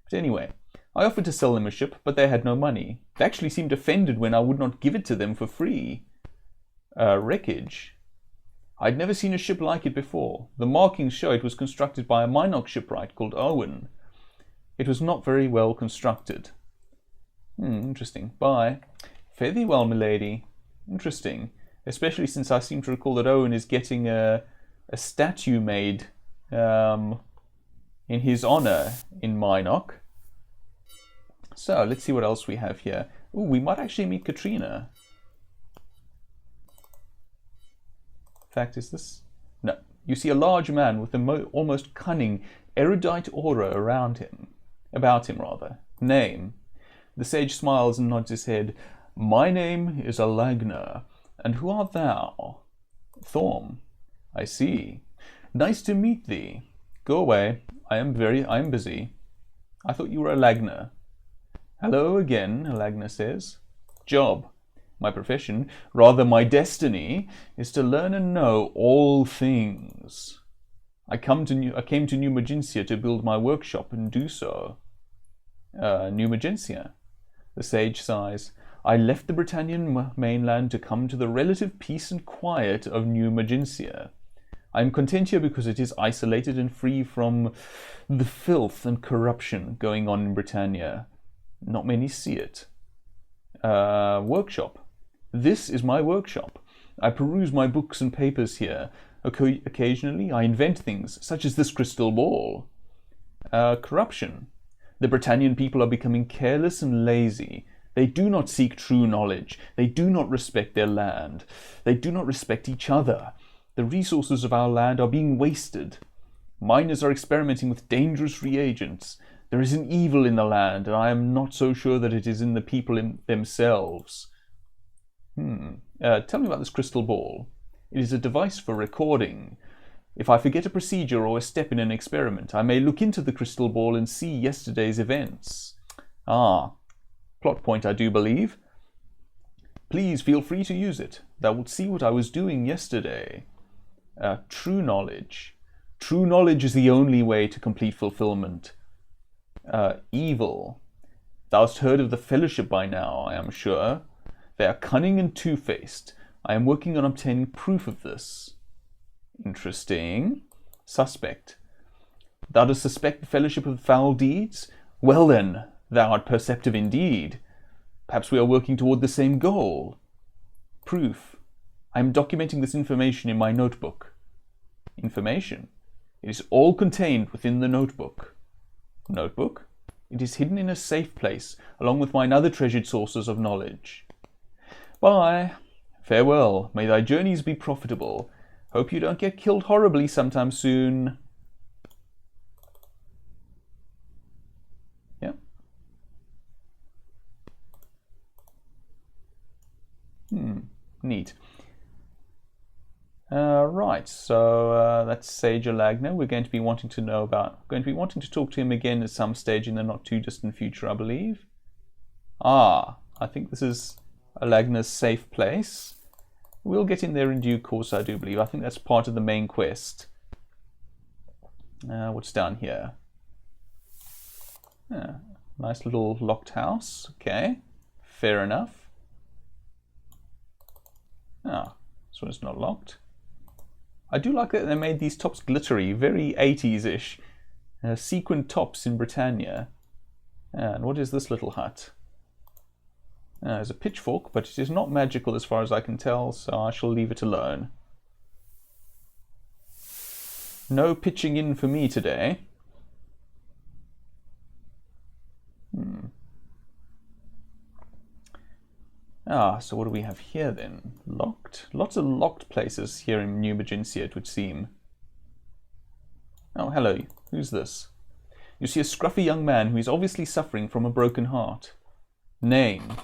But anyway, I offered to sell them a ship, but they had no money. They actually seemed offended when I would not give it to them for free. Wreckage. I'd never seen a ship like it before. The markings show it was constructed by a Minoc shipwright called Owen. It was not very well constructed. Interesting. Bye. Fare thee well, milady. Interesting. Especially since I seem to recall that Owen is getting a statue made in his honor in Minoc. So, let's see what else we have here. Ooh, we might actually meet Katrina. In fact, is this? No. You see a large man with an almost cunning, erudite aura about him. Name. The sage smiles and nods his head. My name is Alagna. And who art thou? Thorm. I see. Nice to meet thee. Go away. I am busy. I thought you were Alagna. Hello again, Alagna says. Job. My profession, rather my destiny, is to learn and know all things. I came to New Magencia to build my workshop and do so. New Magencia. The sage sighs. I left the Britannian mainland to come to the relative peace and quiet of New Magencia. I am content here because it is isolated and free from the filth and corruption going on in Britannia. Not many see it. Workshop. This is my workshop. I peruse my books and papers here. Occasionally I invent things, such as this crystal ball. Corruption. The Britannian people are becoming careless and lazy. They do not seek true knowledge. They do not respect their land. They do not respect each other. The resources of our land are being wasted. Miners are experimenting with dangerous reagents. There is an evil in the land, and I am not so sure that it is in the people themselves. Tell me about this crystal ball. It is a device for recording. If I forget a procedure or a step in an experiment, I may look into the crystal ball and see yesterday's events. Ah, plot point, I do believe. Please feel free to use it. Thou wilt see what I was doing yesterday. True knowledge. True knowledge is the only way to complete fulfillment. Evil. Thou hast heard of the Fellowship by now, I am sure. They are cunning and two-faced. I am working on obtaining proof of this. Interesting. Suspect. Thou dost suspect the Fellowship of foul deeds? Well then, thou art perceptive indeed. Perhaps we are working toward the same goal. Proof. I am documenting this information in my notebook. Information. It is all contained within the notebook. Notebook? It is hidden in a safe place, along with mine other treasured sources of knowledge. Bye. Farewell. May thy journeys be profitable. Hope you don't get killed horribly sometime soon. Yeah. Neat. Right, so that's Sage Alagna. We're going to be wanting to talk to him again at some stage in the not too distant future, I believe. I think this is Alagna's safe place. We'll get in there in due course, I do believe. I think that's part of the main quest. What's down here? Nice little locked house. Okay, fair enough. This one's not locked. I do like that they made these tops glittery, very 80s-ish. Sequined tops in Britannia. And what is this little hut? There's a pitchfork, but it is not magical as far as I can tell, so I shall leave it alone. No pitching in for me today. So what do we have here then? Locked? Lots of locked places here in New Magentia, it would seem. Oh, hello. Who's this? You see a scruffy young man who is obviously suffering from a broken heart. Name?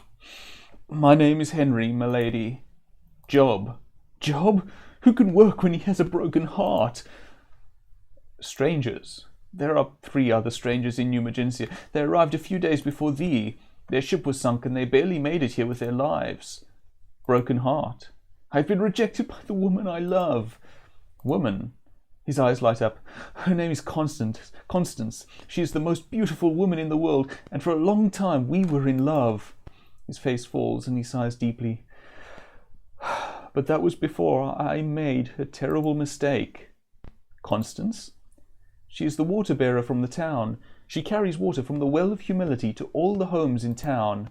My name is Henry, m'lady. Job? Job? Who can work when he has a broken heart? Strangers? There are 3 other strangers in New Magentia. They arrived a few days before thee. Their ship was sunk and they barely made it here with their lives. Broken heart. I've been rejected by the woman I love. Woman? His eyes light up. Her name is Constance. She is the most beautiful woman in the world, and for a long time we were in love. His face falls and he sighs deeply. But that was before I made a terrible mistake. Constance? She is the water bearer from the town. She carries water from the well of humility to all the homes in town.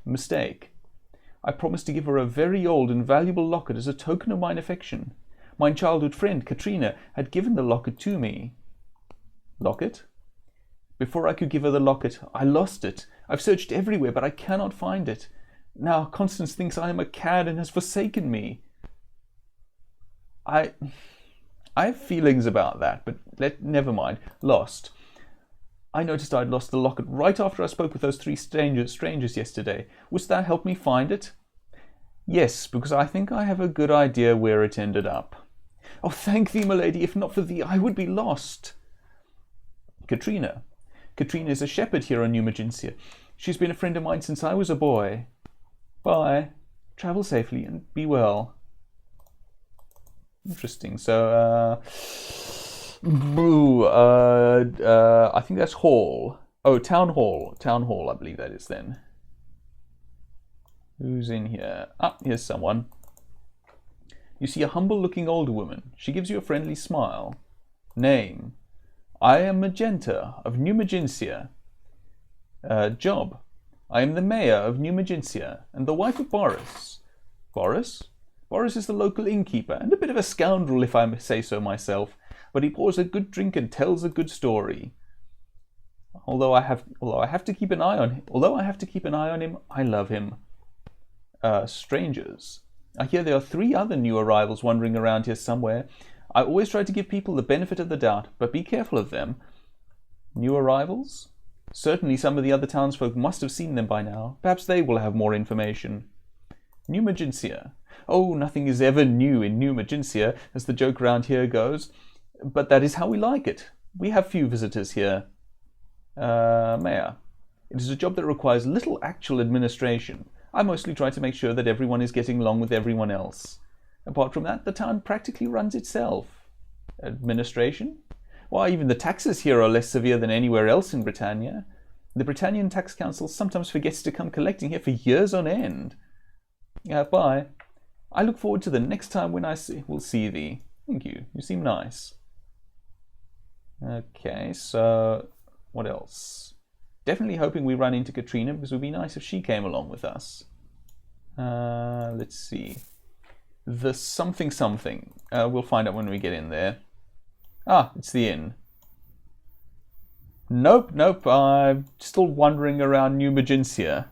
Mistake. I promised to give her a very old and valuable locket as a token of mine affection. My childhood friend, Katrina, had given the locket to me. Locket? Before I could give her the locket, I lost it. I've searched everywhere, but I cannot find it. Now Constance thinks I am a cad and has forsaken me. I have feelings about that, but never mind. Lost. I noticed I'd lost the locket right after I spoke with those 3 strangers yesterday. Wouldst thou help me find it? Yes, because I think I have a good idea where it ended up. Oh, thank thee, my lady. If not for thee, I would be lost. Katrina. Katrina is a shepherd here on New Magentia. She's been a friend of mine since I was a boy. Bye. Travel safely and be well. Interesting. So, I think that's hall. Oh, town hall. Town hall, I believe that is then. Who's in here? Here's someone. You see a humble-looking older woman. She gives you a friendly smile. Name? I am Magenta of New Magentia. Job? I am the mayor of New Magentia and the wife of Boris. Boris? Boris is the local innkeeper and a bit of a scoundrel, if I may say so myself. But he pours a good drink and tells a good story. Although I have to keep an eye on him, I love him. Strangers. I hear there are 3 other new arrivals wandering around here somewhere. I always try to give people the benefit of the doubt, but be careful of them. New arrivals? Certainly some of the other townsfolk must have seen them by now. Perhaps they will have more information. New Magentia. Oh, nothing is ever new in New Magentia, as the joke round here goes. But that is how we like it. We have few visitors here. Mayor. It is a job that requires little actual administration. I mostly try to make sure that everyone is getting along with everyone else. Apart from that, the town practically runs itself. administration? Why, even the taxes here are less severe than anywhere else in Britannia. The Britannian Tax Council sometimes forgets to come collecting here for years on end. Bye. I look forward to the next time when will see thee. Thank you. You seem nice. Okay, so what else? Definitely hoping we run into Katrina, because it would be nice if she came along with us. Let's see. The something. We'll find out when we get in there. Ah, it's the inn. Nope. I'm still wandering around New Magentia.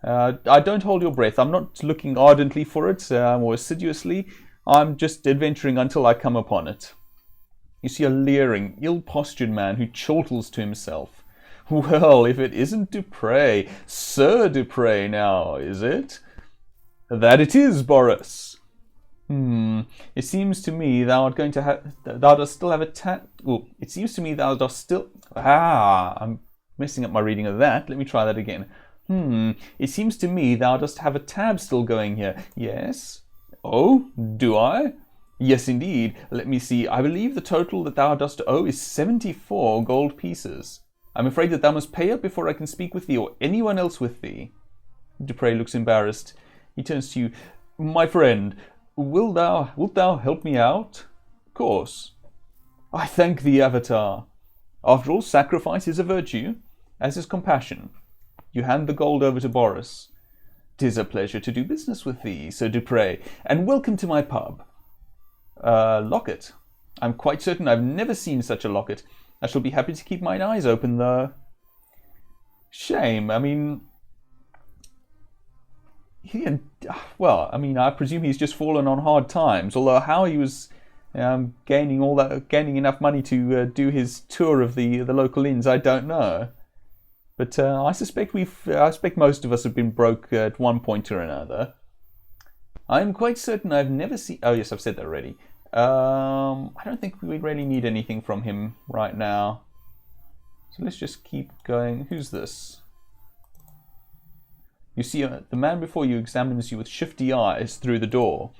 I don't hold your breath. I'm not looking ardently for it or assiduously. I'm just adventuring until I come upon it. You see a leering, ill-postured man who chortles to himself. Well, if it isn't Dupre, Sir Dupre now, is it? That it is, Boris. It seems to me thou dost still have a it seems to me thou dost still... I'm messing up my reading of that. Let me try that again. It seems to me thou dost have a tab still going here. Yes? Oh, do I? Yes, indeed. Let me see. I believe the total that thou dost owe is 74 gold pieces. I'm afraid that thou must pay up before I can speak with thee or anyone else with thee. Dupre looks embarrassed. He turns to you. My friend, wilt thou help me out? Of course. I thank thee, Avatar. After all, sacrifice is a virtue, as is compassion. You hand the gold over to Boris. 'Tis a pleasure to do business with thee, Sir Dupre, and welcome to my pub. Locket. I'm quite certain I've never seen such a locket. I shall be happy to keep mine eyes open, though. Shame. I mean... I presume he's just fallen on hard times. Although how he was gaining enough money to do his tour of the local inns, I don't know. But I suspect most of us have been broke at one point or another. I'm quite certain I've never seen... Oh yes, I've said that already. I don't think we really need anything from him right now. So let's just keep going. Who's this? You see, the man before you examines you with shifty eyes through the door.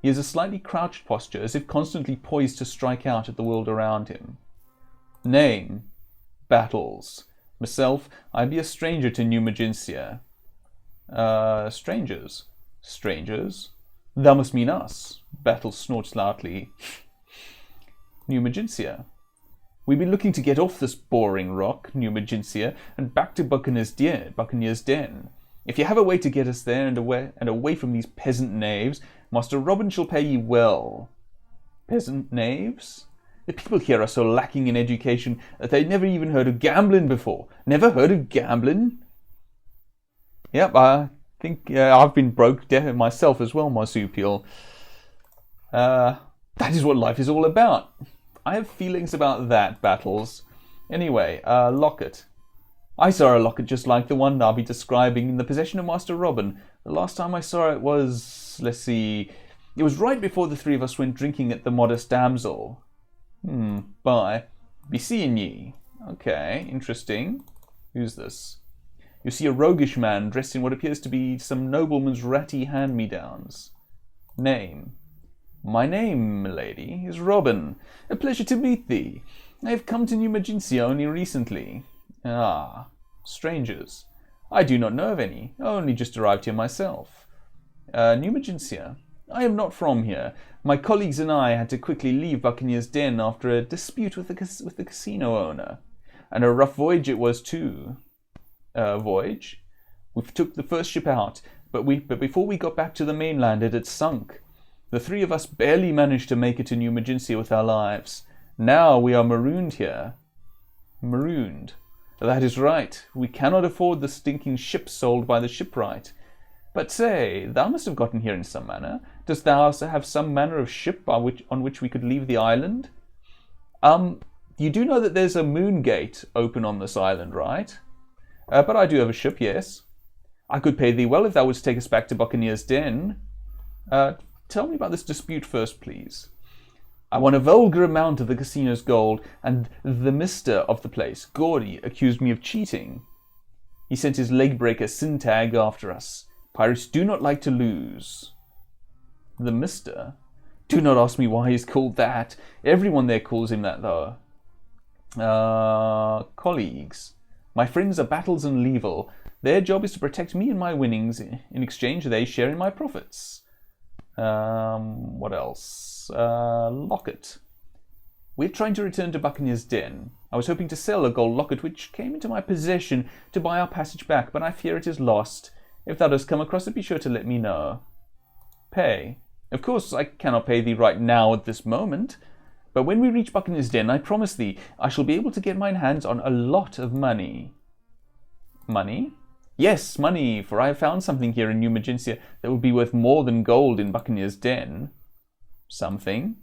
He has a slightly crouched posture, as if constantly poised to strike out at the world around him. Name? Battles. Myself, I be a stranger to New Magentia. Strangers? Strangers? Thou must mean us. Battles snorts loudly. New Magentia. We be looking to get off this boring rock, New Magentia, and back to Buccaneer's Den. If you have a way to get us there and away from these peasant knaves, Master Robin shall pay ye well. Peasant knaves? The people here are so lacking in education that they'd never even heard of gambling before. Never heard of gambling? Yep, I think I've been broke myself as well, marsupial. That is what life is all about. I have feelings about that, Battles. Anyway, locket. I saw a locket just like the one I'll be describing in the possession of Master Robin. The last time I saw it was... let's see... It was right before the three of us went drinking at the Modest Damsel. Bye. Be seeing ye. Okay, interesting. Who's this? You see a roguish man dressed in what appears to be some nobleman's ratty hand-me-downs. Name? My name, milady, is Robin. A pleasure to meet thee. I have come to New Magentia only recently. Ah, strangers. I do not know of any. Only just arrived here myself. New Magentia. I am not from here. My colleagues and I had to quickly leave Buccaneer's Den after a dispute with the casino owner. And a rough voyage it was too. Voyage? We took the first ship out, but before we got back to the mainland it had sunk. The three of us barely managed to make it to New Magentia with our lives. Now we are marooned here. Marooned. That is right. We cannot afford the stinking ship sold by the shipwright. But say, thou must have gotten here in some manner. Dost thou also have some manner of ship on which we could leave the island? You do know that there's a moon gate open on this island, right? But I do have a ship, yes. I could pay thee well if thou wouldst take us back to Buccaneer's Den. Tell me about this dispute first, please. I won a vulgar amount of the casino's gold, and the mister of the place, Gordy, accused me of cheating. He sent his leg-breaker Sintag after us. Pirates do not like to lose. The mister? Do not ask me why he's called that. Everyone there calls him that, though. Colleagues. My friends are Battles and Level. Their job is to protect me and my winnings. In exchange, they share in my profits. What else? Locket. We're trying to return to Buccaneer's Den. I was hoping to sell a gold locket which came into my possession to buy our passage back, but I fear it is lost. If thou dost come across it, be sure to let me know. Pay. Of course, I cannot pay thee right now at this moment, but when we reach Buccaneer's Den, I promise thee, I shall be able to get mine hands on a lot of money. Money? Yes, money, for I have found something here in New Magentia that would be worth more than gold in Buccaneer's Den. Something?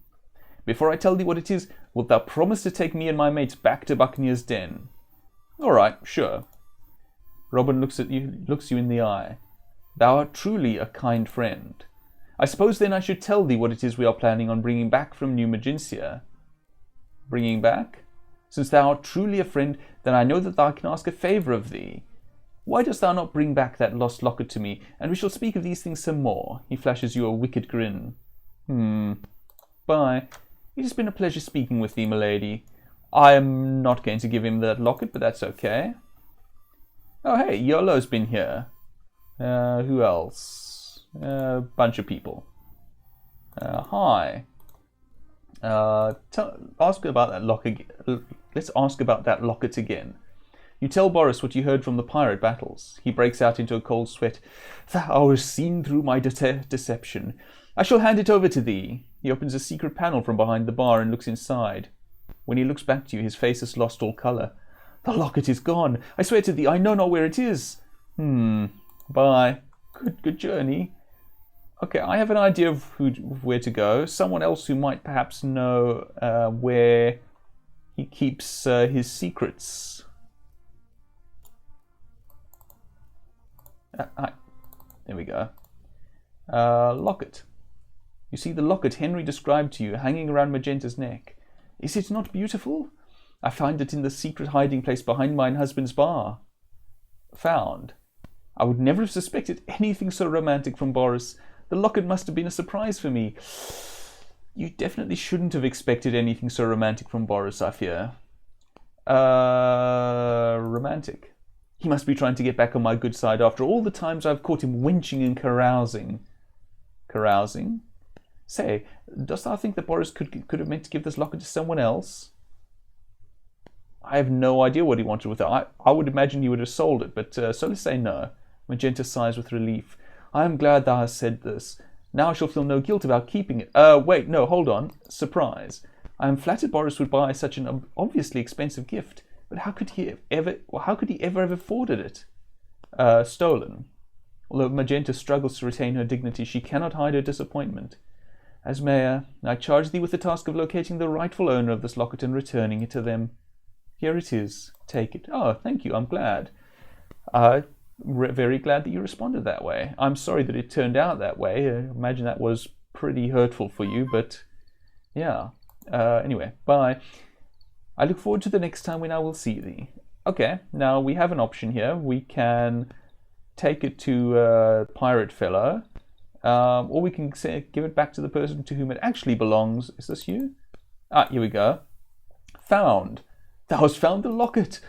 Before I tell thee what it is, wilt thou promise to take me and my mates back to Buccaneer's Den? All right, sure. Robin looks you in the eye. Thou art truly a kind friend. I suppose then I should tell thee what it is we are planning on bringing back from New Magentia. Bringing back? Since thou art truly a friend, then I know that thou can ask a favour of thee. Why dost thou not bring back that lost locket to me, and we shall speak of these things some more? He flashes you a wicked grin. Bye. It has been a pleasure speaking with thee, milady. I am not going to give him that locket, but that's okay. Oh, hey, Yolo's been here. Who else? A bunch of people. Hi. Ask about that locket. Let's ask about that locket again. You tell Boris what you heard from the pirate battles. He breaks out into a cold sweat. Thou hast seen through my deception. I shall hand it over to thee. He opens a secret panel from behind the bar and looks inside. When he looks back to you, his face has lost all colour. The locket is gone. I swear to thee, I know not where it is. Bye. Good journey. Okay, I have an idea of where to go. Someone else who might perhaps know where he keeps his secrets. There we go. Locket. You see the locket Henry described to you hanging around Magenta's neck. Is it not beautiful? I find it in the secret hiding place behind mine husband's bar. Found. I would never have suspected anything so romantic from Boris. The locket must have been a surprise for me. You definitely shouldn't have expected anything so romantic from Boris, I fear. Romantic. He must be trying to get back on my good side after all the times I've caught him wenching and carousing. Carousing? Say, dost thou think that Boris could have meant to give this locket to someone else? I have no idea what he wanted with it. I would imagine he would have sold it, but so let's say no. Magenta sighs with relief. I am glad thou hast said this. Now I shall feel no guilt about keeping it. Wait, no, hold on. Surprise. I am flattered Boris would buy such an obviously expensive gift, but how could he ever have afforded it? Stolen. Although Magenta struggles to retain her dignity, she cannot hide her disappointment. As mayor, I charge thee with the task of locating the rightful owner of this locket and returning it to them. Here it is. Take it. Oh, thank you. I'm glad. Very glad that you responded that way. I'm sorry that it turned out that way. I imagine that was pretty hurtful for you, but yeah. Anyway, bye. I look forward to the next time when I will see thee. Okay, now we have an option here. We can take it to Pirate Fellow, or we can give it back to the person to whom it actually belongs. Is this you? Here we go. Found. Thou hast found the locket.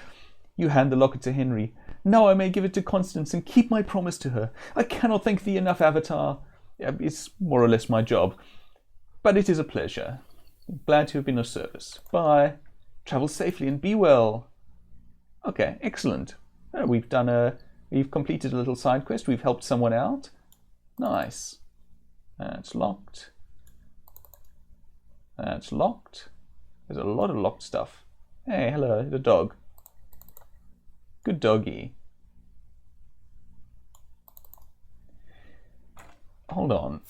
You hand the locket to Henry. Now I may give it to Constance and keep my promise to her. I cannot thank thee enough, Avatar. It's more or less my job. But it is a pleasure. Glad to have been of service. Bye. Travel safely and be well. Okay, excellent. We've completed a little side quest. We've helped someone out. Nice. That's locked. That's locked. There's a lot of locked stuff. Hey, hello, the dog. Good doggy. Hold on.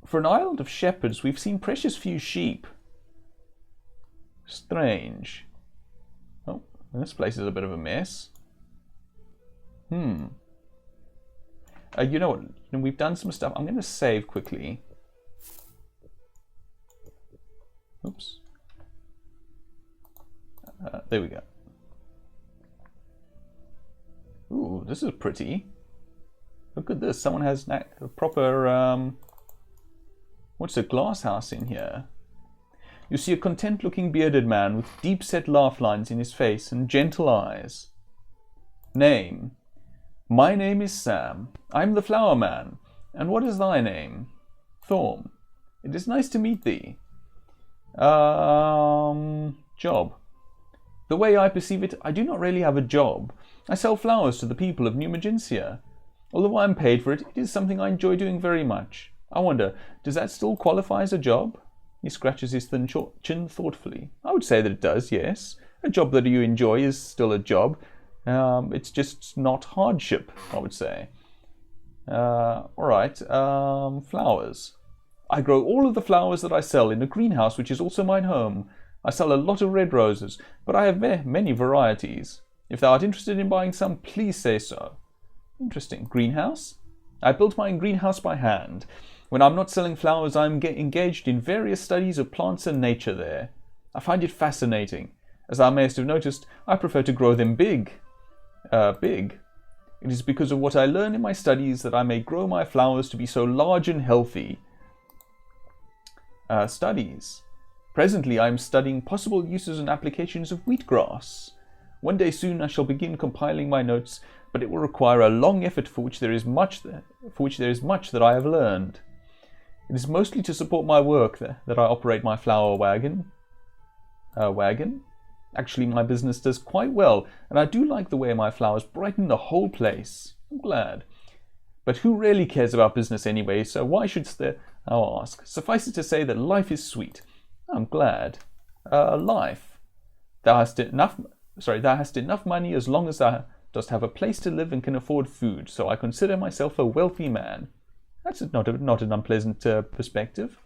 For an island of shepherds, we've seen precious few sheep. Strange. Oh, this place is a bit of a mess. You know what? We've done some stuff. I'm going to save quickly. Oops. There we go. Ooh, this is pretty. Look at this. Someone has a proper What's a glass house in here? You see a content-looking bearded man with deep-set laugh lines in his face and gentle eyes. Name. My name is Sam. I'm the Flower Man. And what is thy name? Thorm. It is nice to meet thee. Job. The way I perceive it, I do not really have a job. I sell flowers to the people of New Magentia. Although I am paid for it, it is something I enjoy doing very much. I wonder, does that still qualify as a job? He scratches his thin chin thoughtfully. I would say that it does, yes. A job that you enjoy is still a job. It's just not hardship, I would say. Alright, flowers. I grow all of the flowers that I sell in a greenhouse, which is also mine home. I sell a lot of red roses, but I have many varieties. If thou art interested in buying some, please say so. Interesting. Greenhouse? I built my greenhouse by hand. When I'm not selling flowers, I'm engaged in various studies of plants and nature there. I find it fascinating. As thou mayest have noticed, I prefer to grow them big. Big. It is because of what I learn in my studies that I may grow my flowers to be so large and healthy. Studies. Presently I am studying possible uses and applications of wheatgrass. One day soon I shall begin compiling my notes, but it will require a long effort for which there is much that I have learned. It is mostly to support my work that I operate my flower wagon. Wagon? Actually, my business does quite well, and I do like the way my flowers brighten the whole place. I'm glad. But who really cares about business anyway, so why shouldst thou ask? Suffice it to say that life is sweet. I'm glad. Life. Thou hast enough money as long as thou dost have a place to live and can afford food, so I consider myself a wealthy man. That's not an unpleasant perspective.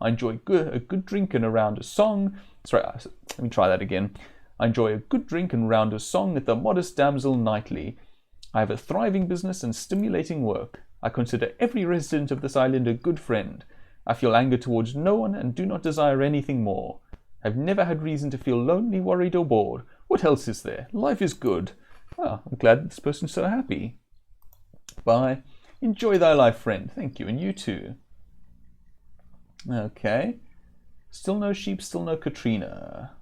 I enjoy a good drink and a round of song. Let me try that again. I enjoy a good drink and round of song at the Modest Damsel nightly. I have a thriving business and stimulating work. I consider every resident of this island a good friend. I feel anger towards no one and do not desire anything more. I've never had reason to feel lonely, worried, or bored. What else is there? Life is good. Ah, I'm glad that this person's so happy. Bye. Enjoy thy life, friend. Thank you, and you too. Okay. Still no sheep, still no Katrina.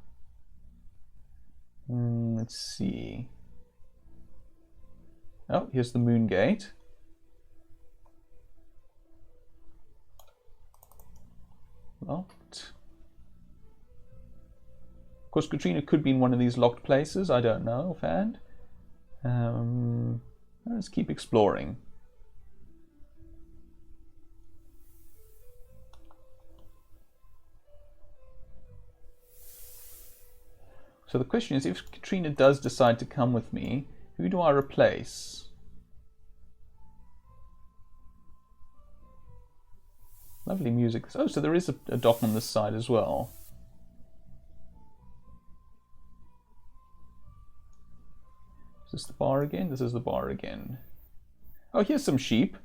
Let's see. Oh, here's the moon gate. Locked. Of course, Katrina could be in one of these locked places. I don't know offhand. Let's keep exploring. So the question is, if Katrina does decide to come with me, who do I replace? Lovely music. Oh, so there is a dock on this side as well. Is this the bar again? This is the bar again. Oh, here's some sheep.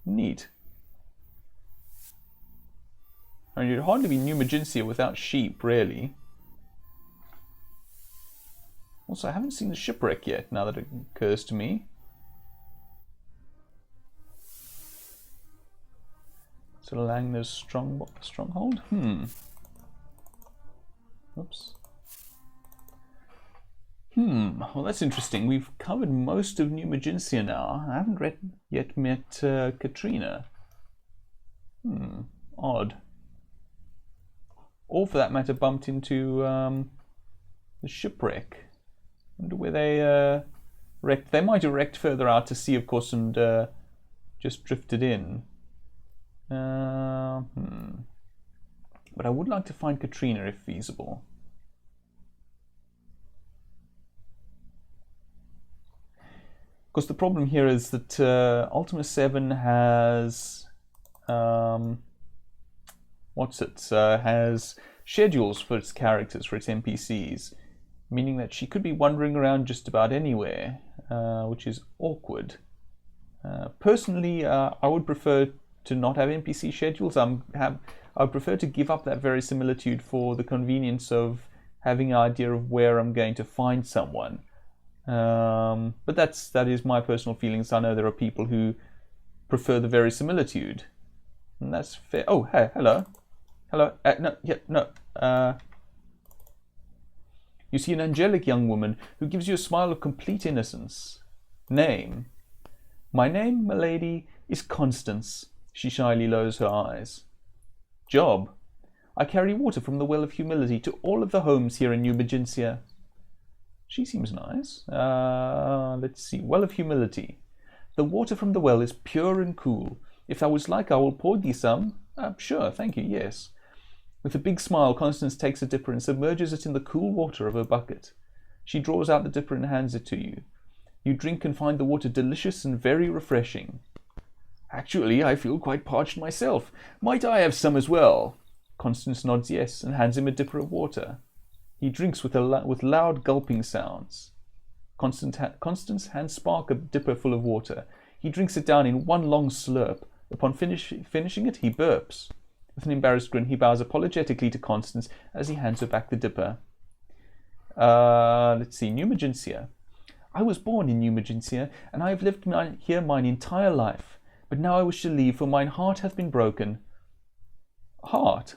Neat. I mean, you'd hardly be New Magentia without sheep, really. Also, I haven't seen the shipwreck yet, now that it occurs to me. So Langner's stronghold? Oops. Well, that's interesting. We've covered most of New Magentia now. I haven't yet met Katrina. Odd. Or, for that matter, bumped into the shipwreck. I wonder where they wrecked. They might have wrecked further out to sea, of course, and just drifted in. But I would like to find Katrina if feasible. Of course, the problem here is that Ultima VII has has schedules for its characters, for its NPCs, meaning that she could be wandering around just about anywhere, which is awkward. Personally, I would prefer to not have NPC schedules. I would prefer to give up that verisimilitude for the convenience of having an idea of where I'm going to find someone. But that is my personal feelings. I know there are people who prefer the verisimilitude. And that's fair. Oh, hey, hello. Hello. No, yeah, no. You see an angelic young woman who gives you a smile of complete innocence. Name? My name, milady, is Constance. She shyly lowers her eyes. Job? I carry water from the Well of Humility to all of the homes here in New Magintia. She seems nice. Let's see. Well of Humility. The water from the well is pure and cool. If thou wouldst like, I will pour thee some. Sure, thank you, yes. With a big smile, Constance takes a dipper and submerges it in the cool water of her bucket. She draws out the dipper and hands it to you. You drink and find the water delicious and very refreshing. Actually, I feel quite parched myself. Might I have some as well? Constance nods yes and hands him a dipper of water. He drinks with loud gulping sounds. Constance hands Spark a dipper full of water. He drinks it down in one long slurp. Upon finishing it, he burps. With an embarrassed grin, he bows apologetically to Constance as he hands her back the dipper. Let's see, New Magintia. I was born in New Magintia, and I have lived here mine entire life. But now I wish to leave, for mine heart hath been broken. Heart?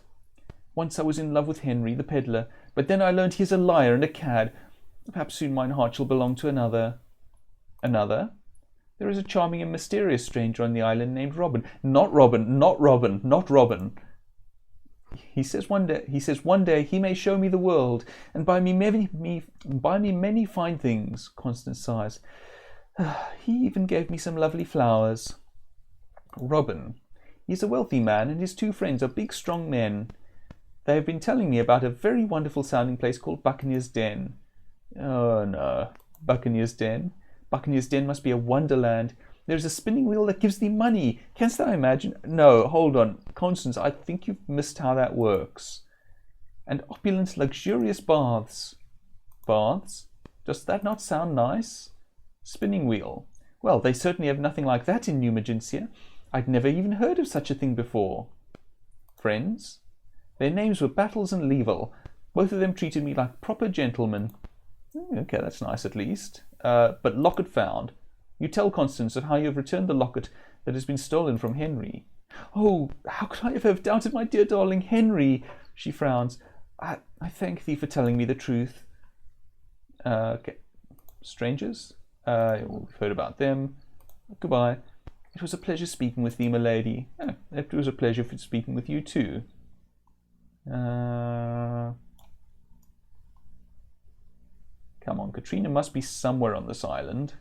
Once I was in love with Henry, the pedlar, but then I learned he is a liar and a cad. Perhaps soon mine heart shall belong to another. Another? There is a charming and mysterious stranger on the island named Robin. Not Robin, not Robin, not Robin. He says one day he may show me the world, and buy me many fine things. Constance sighs. He even gave me some lovely flowers. Robin. He is a wealthy man, and his two friends are big, strong men. They have been telling me about a very wonderful sounding place called Buccaneer's Den. Oh no, Buccaneer's Den. Buccaneer's Den must be a wonderland. There is a spinning wheel that gives thee money. Canst thou imagine? No, hold on. Constance, I think you've missed how that works. And opulent, luxurious baths. Baths? Does that not sound nice? Spinning wheel. Well, they certainly have nothing like that in New Magintia. I'd never even heard of such a thing before. Friends? Their names were Battles and Level. Both of them treated me like proper gentlemen. Okay, that's nice at least. But locket found. You tell Constance of how you have returned the locket that has been stolen from Henry. Oh, how could I ever have doubted my dear darling Henry? She frowns. I thank thee for telling me the truth. Okay. Strangers? We've heard about them. Goodbye. It was a pleasure speaking with thee, my lady. It was a pleasure for speaking with you too. Come on, Katrina must be somewhere on this island.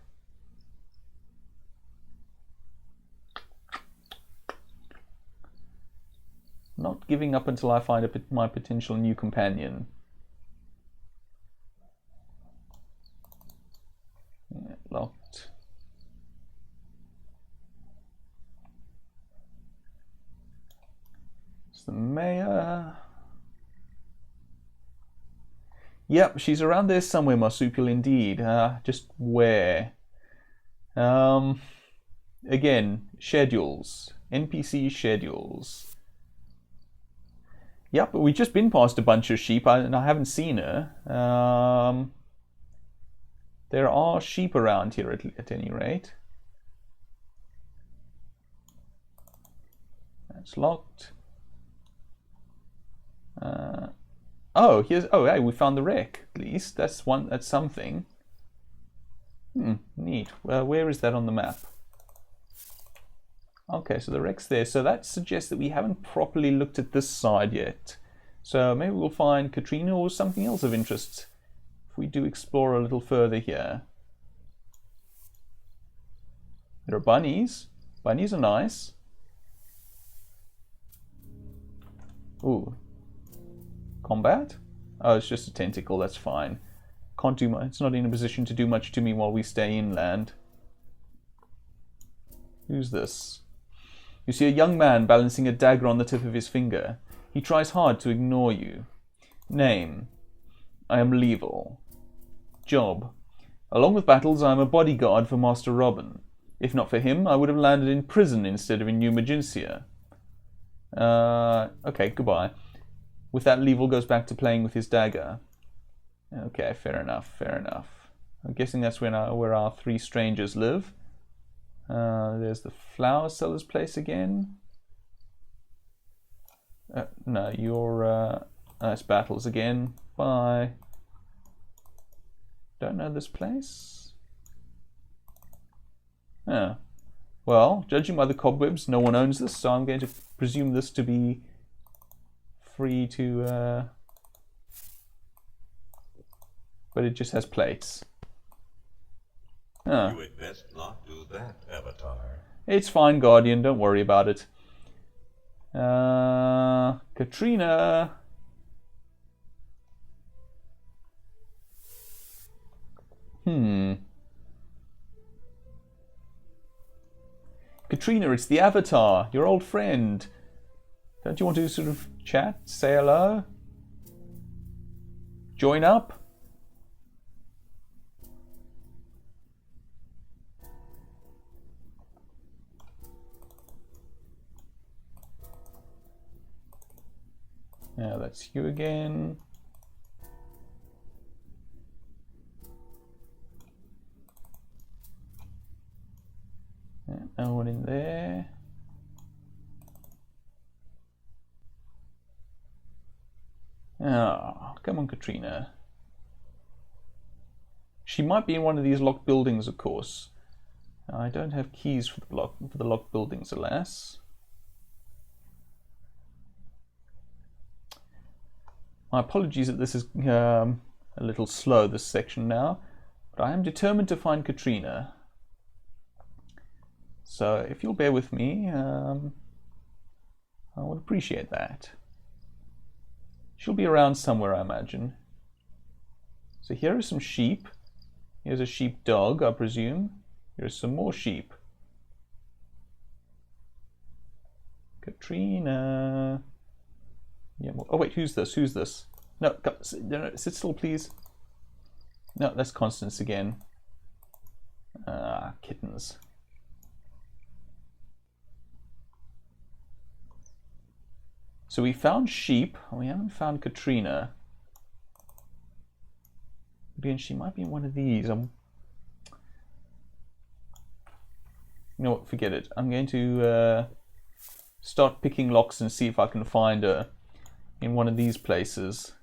Not giving up until I find my potential new companion. Yeah, locked. It's the mayor. Yep, she's around there somewhere, marsupial indeed. Just where? Again, schedules. NPC schedules. Yep, we've just been past a bunch of sheep and I haven't seen her. There are sheep around here at any rate. That's locked. Oh, hey, we found the wreck, at least. That's something. Neat. Well, where is that on the map? Okay, so the wreck's there. So that suggests that we haven't properly looked at this side yet. So maybe we'll find Katrina or something else of interest if we do explore a little further here. There are bunnies. Bunnies are nice. Ooh. Combat? Oh, it's just a tentacle, that's fine. Can't do much. It's not in a position to do much to me while we stay inland. Who's this? You see a young man balancing a dagger on the tip of his finger. He tries hard to ignore you. Name? I am Level. Job? Along with Battles, I am a bodyguard for Master Robin. If not for him, I would have landed in prison instead of in New Magintia. Okay, goodbye. With that, Level goes back to playing with his dagger. Okay, fair enough, fair enough. I'm guessing that's where our three strangers live. There's the flower seller's place again. No, you're... it's battles again. Bye. Don't know this place? Yeah. Well, judging by the cobwebs, no one owns this, so I'm going to presume this to be free to... But it just has plates. You had best not do that, Avatar. It's fine, Guardian. Don't worry about it. Katrina. Katrina, it's the Avatar, your old friend. Don't you want to sort of chat, say hello? Join up? Yeah, that's you again. Yeah, no one in there. Oh, come on, Katrina. She might be in one of these locked buildings, of course. I don't have keys for the locked buildings, alas. My apologies that this is a little slow, this section now, but I am determined to find Katrina. So if you'll bear with me, I would appreciate that. She'll be around somewhere, I imagine. So here are some sheep. Here's a sheep dog, I presume. Here's some more sheep. Katrina. Yeah. Oh wait, who's this? Who's this? No, sit still, please. No, that's Constance again. Kittens. So we found sheep. We haven't found Katrina. Again, she might be in one of these. You know what? Forget it. I'm going to start picking locks and see if I can find her in one of these places.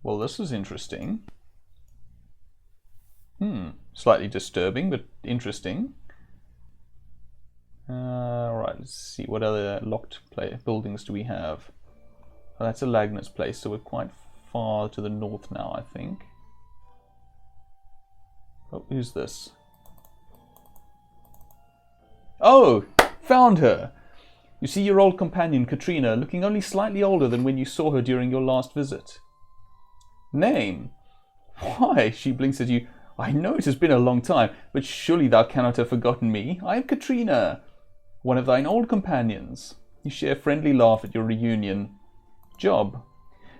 Well, this is interesting. Slightly disturbing, but interesting. Right, let's see. What other locked buildings do we have? Well, that's a Lagnus place, so we're quite far to the north now, I think. Oh, who's this? Oh, found her! You see your old companion, Katrina, looking only slightly older than when you saw her during your last visit. Name? Why, she blinks at you. I know it has been a long time, but surely thou cannot have forgotten me. I am Katrina, one of thine old companions. You share a friendly laugh at your reunion. Job?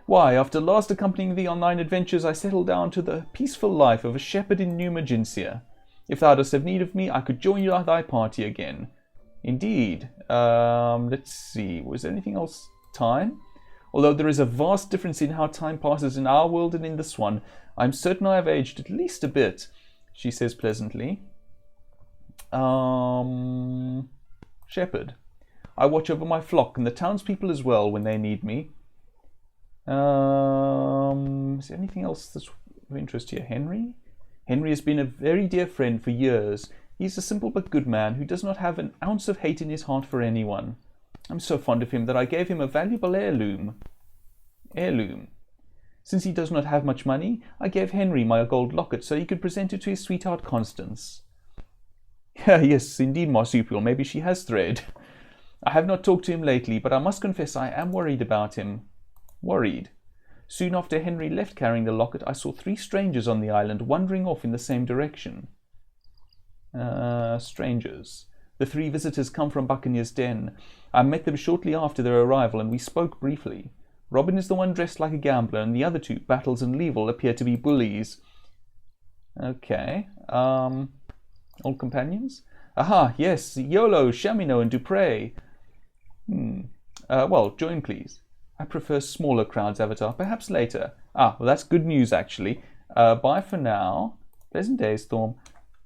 Why, after last accompanying thee on thine adventures, I settled down to the peaceful life of a shepherd in New Magensia. If thou dost have need of me, I could join you at thy party again. Indeed. Let's see. Was there anything else? Time? Although there is a vast difference in how time passes in our world and in this one, I'm certain I have aged at least a bit, she says pleasantly. Shepherd. I watch over my flock and the townspeople as well when they need me. Is there anything else that's of interest here? Henry? Henry has been a very dear friend for years. He's a simple but good man who does not have an ounce of hate in his heart for anyone. I'm so fond of him that I gave him a valuable heirloom. Since he does not have much money, I gave Henry my gold locket so he could present it to his sweetheart Constance. Yes, indeed, marsupial, maybe she has thread. I have not talked to him lately, but I must confess I am worried about him. Worried? Soon after Henry left carrying the locket, I saw 3 strangers on the island wandering off in the same direction. Strangers. The 3 visitors come from Buccaneer's Den. I met them shortly after their arrival, and we spoke briefly. Robin is the one dressed like a gambler, and the other 2, Battles and Level, appear to be bullies. Okay. Old companions? Aha, yes, Yolo, Chamino, and Dupre. Well, join please. I prefer smaller crowds, Avatar. Perhaps later. Ah, well, that's good news, actually. Bye for now. Pleasant days, Storm.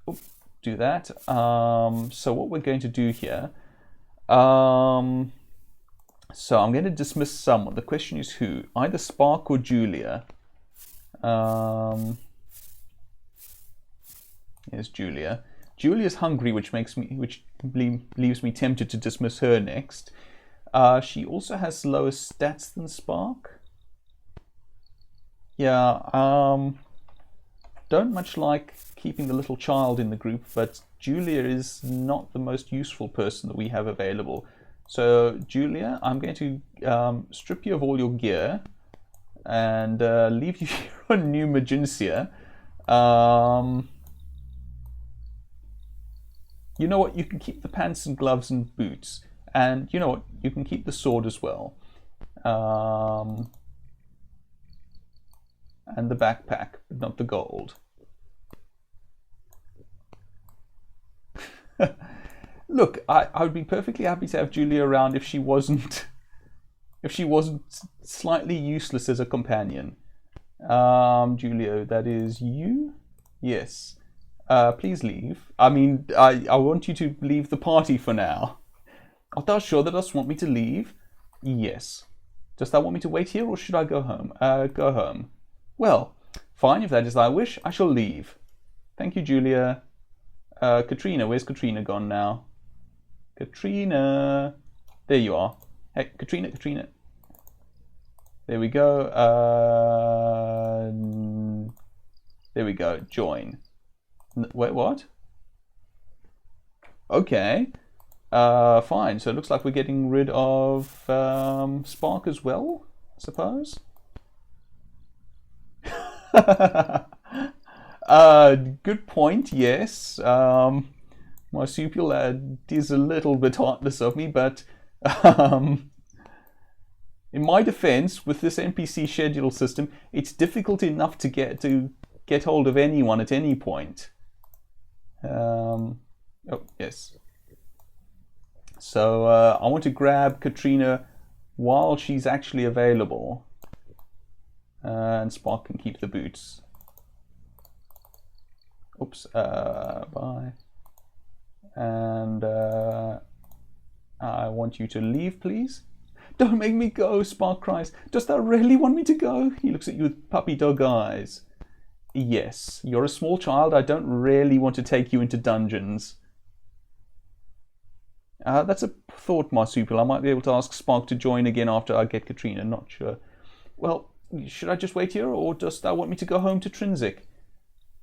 Oop, do that. So what we're going to do here... so I'm going to dismiss someone. The question is who? Either Spark or Julia. Here's Julia. Julia's hungry, which leaves me tempted to dismiss her next. She also has lower stats than Spark. Yeah, don't much like keeping the little child in the group, but Julia is not the most useful person that we have available. So, Julia, I'm going to strip you of all your gear and leave you here on New Magencia. You know what? You can keep the pants and gloves and boots. And you know what? You can keep the sword as well. And the backpack, but not the gold. Look, I would be perfectly happy to have Julia around if she wasn't slightly useless as a companion. Julia, that is you? Yes. Please leave. I mean, I want you to leave the party for now. Art thou sure that dost want me to leave? Yes. Dost thou want me to wait here, or should I go home? Go home. Well, fine, if that is thy wish, I shall leave. Thank you, Julia. Katrina, where's Katrina gone now? Katrina. There you are. Hey, Katrina. There we go. There we go. Join. Wait, what? Okay. Fine. So it looks like we're getting rid of Spark as well, I suppose. Good point, yes. Marsupial is a little bit heartless of me, but in my defense, with this NPC schedule system, it's difficult enough to get hold of anyone at any point. Oh, yes. So I want to grab Katrina while she's actually available. And Spark can keep the boots. Oops, bye. And I want you to leave, please. Don't make me go, Spark cries. Dost thou really want me to go? He looks at you with puppy dog eyes. Yes, you're a small child. I don't really want to take you into dungeons. That's a thought, Marsupial. I might be able to ask Spark to join again after I get Katrina. Not sure. Well, should I just wait here, or dost thou want me to go home to Trinsic?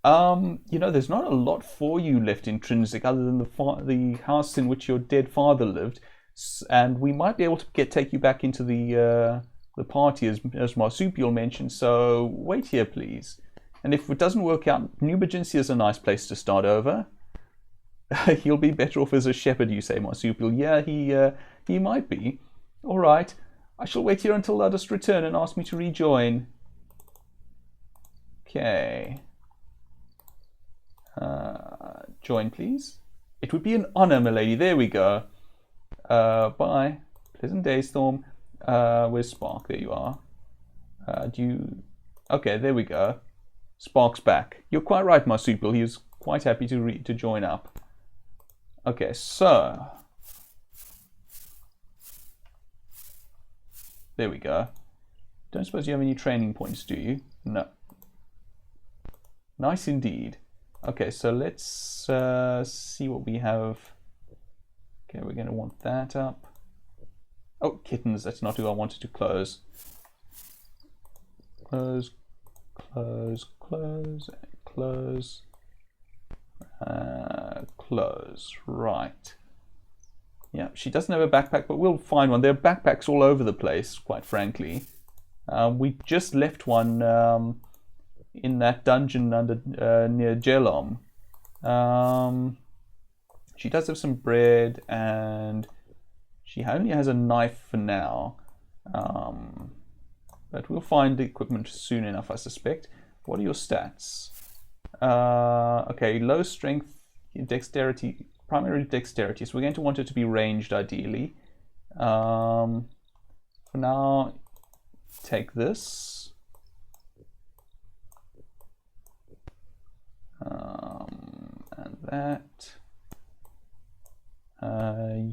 You know, there's not a lot for you left in Trinsic other than the house in which your dead father lived, and we might be able to take you back into the party as Marsupial mentioned. So wait here, please. And if it doesn't work out, New Magencia is a nice place to start over. He'll be better off as a shepherd, you say, Marsupial. Yeah, he might be. All right. I shall wait here until thou dost return and ask me to rejoin. Okay. Join, please. It would be an honor, milady. There we go. Bye. Pleasant day, Storm. Where's Spark? There you are. Okay, there we go. Spark's back. You're quite right, Marsupial. He was quite happy to join up. Okay, so... There we go. Don't suppose you have any training points, do you? No. Nice indeed. Okay, so let's see what we have. Okay, we're going to want that up. Oh, kittens. That's not who I wanted to close. Close, close, close, close. Close. Right. Yeah, she doesn't have a backpack, but we'll find one. There are backpacks all over the place, quite frankly. We just left one in that dungeon near Jelom. She does have some bread, and she only has a knife for now. But we'll find the equipment soon enough, I suspect. What are your stats? Okay, low strength. dexterity, primarily dexterity. So we're going to want it to be ranged ideally. For now, take this. And that.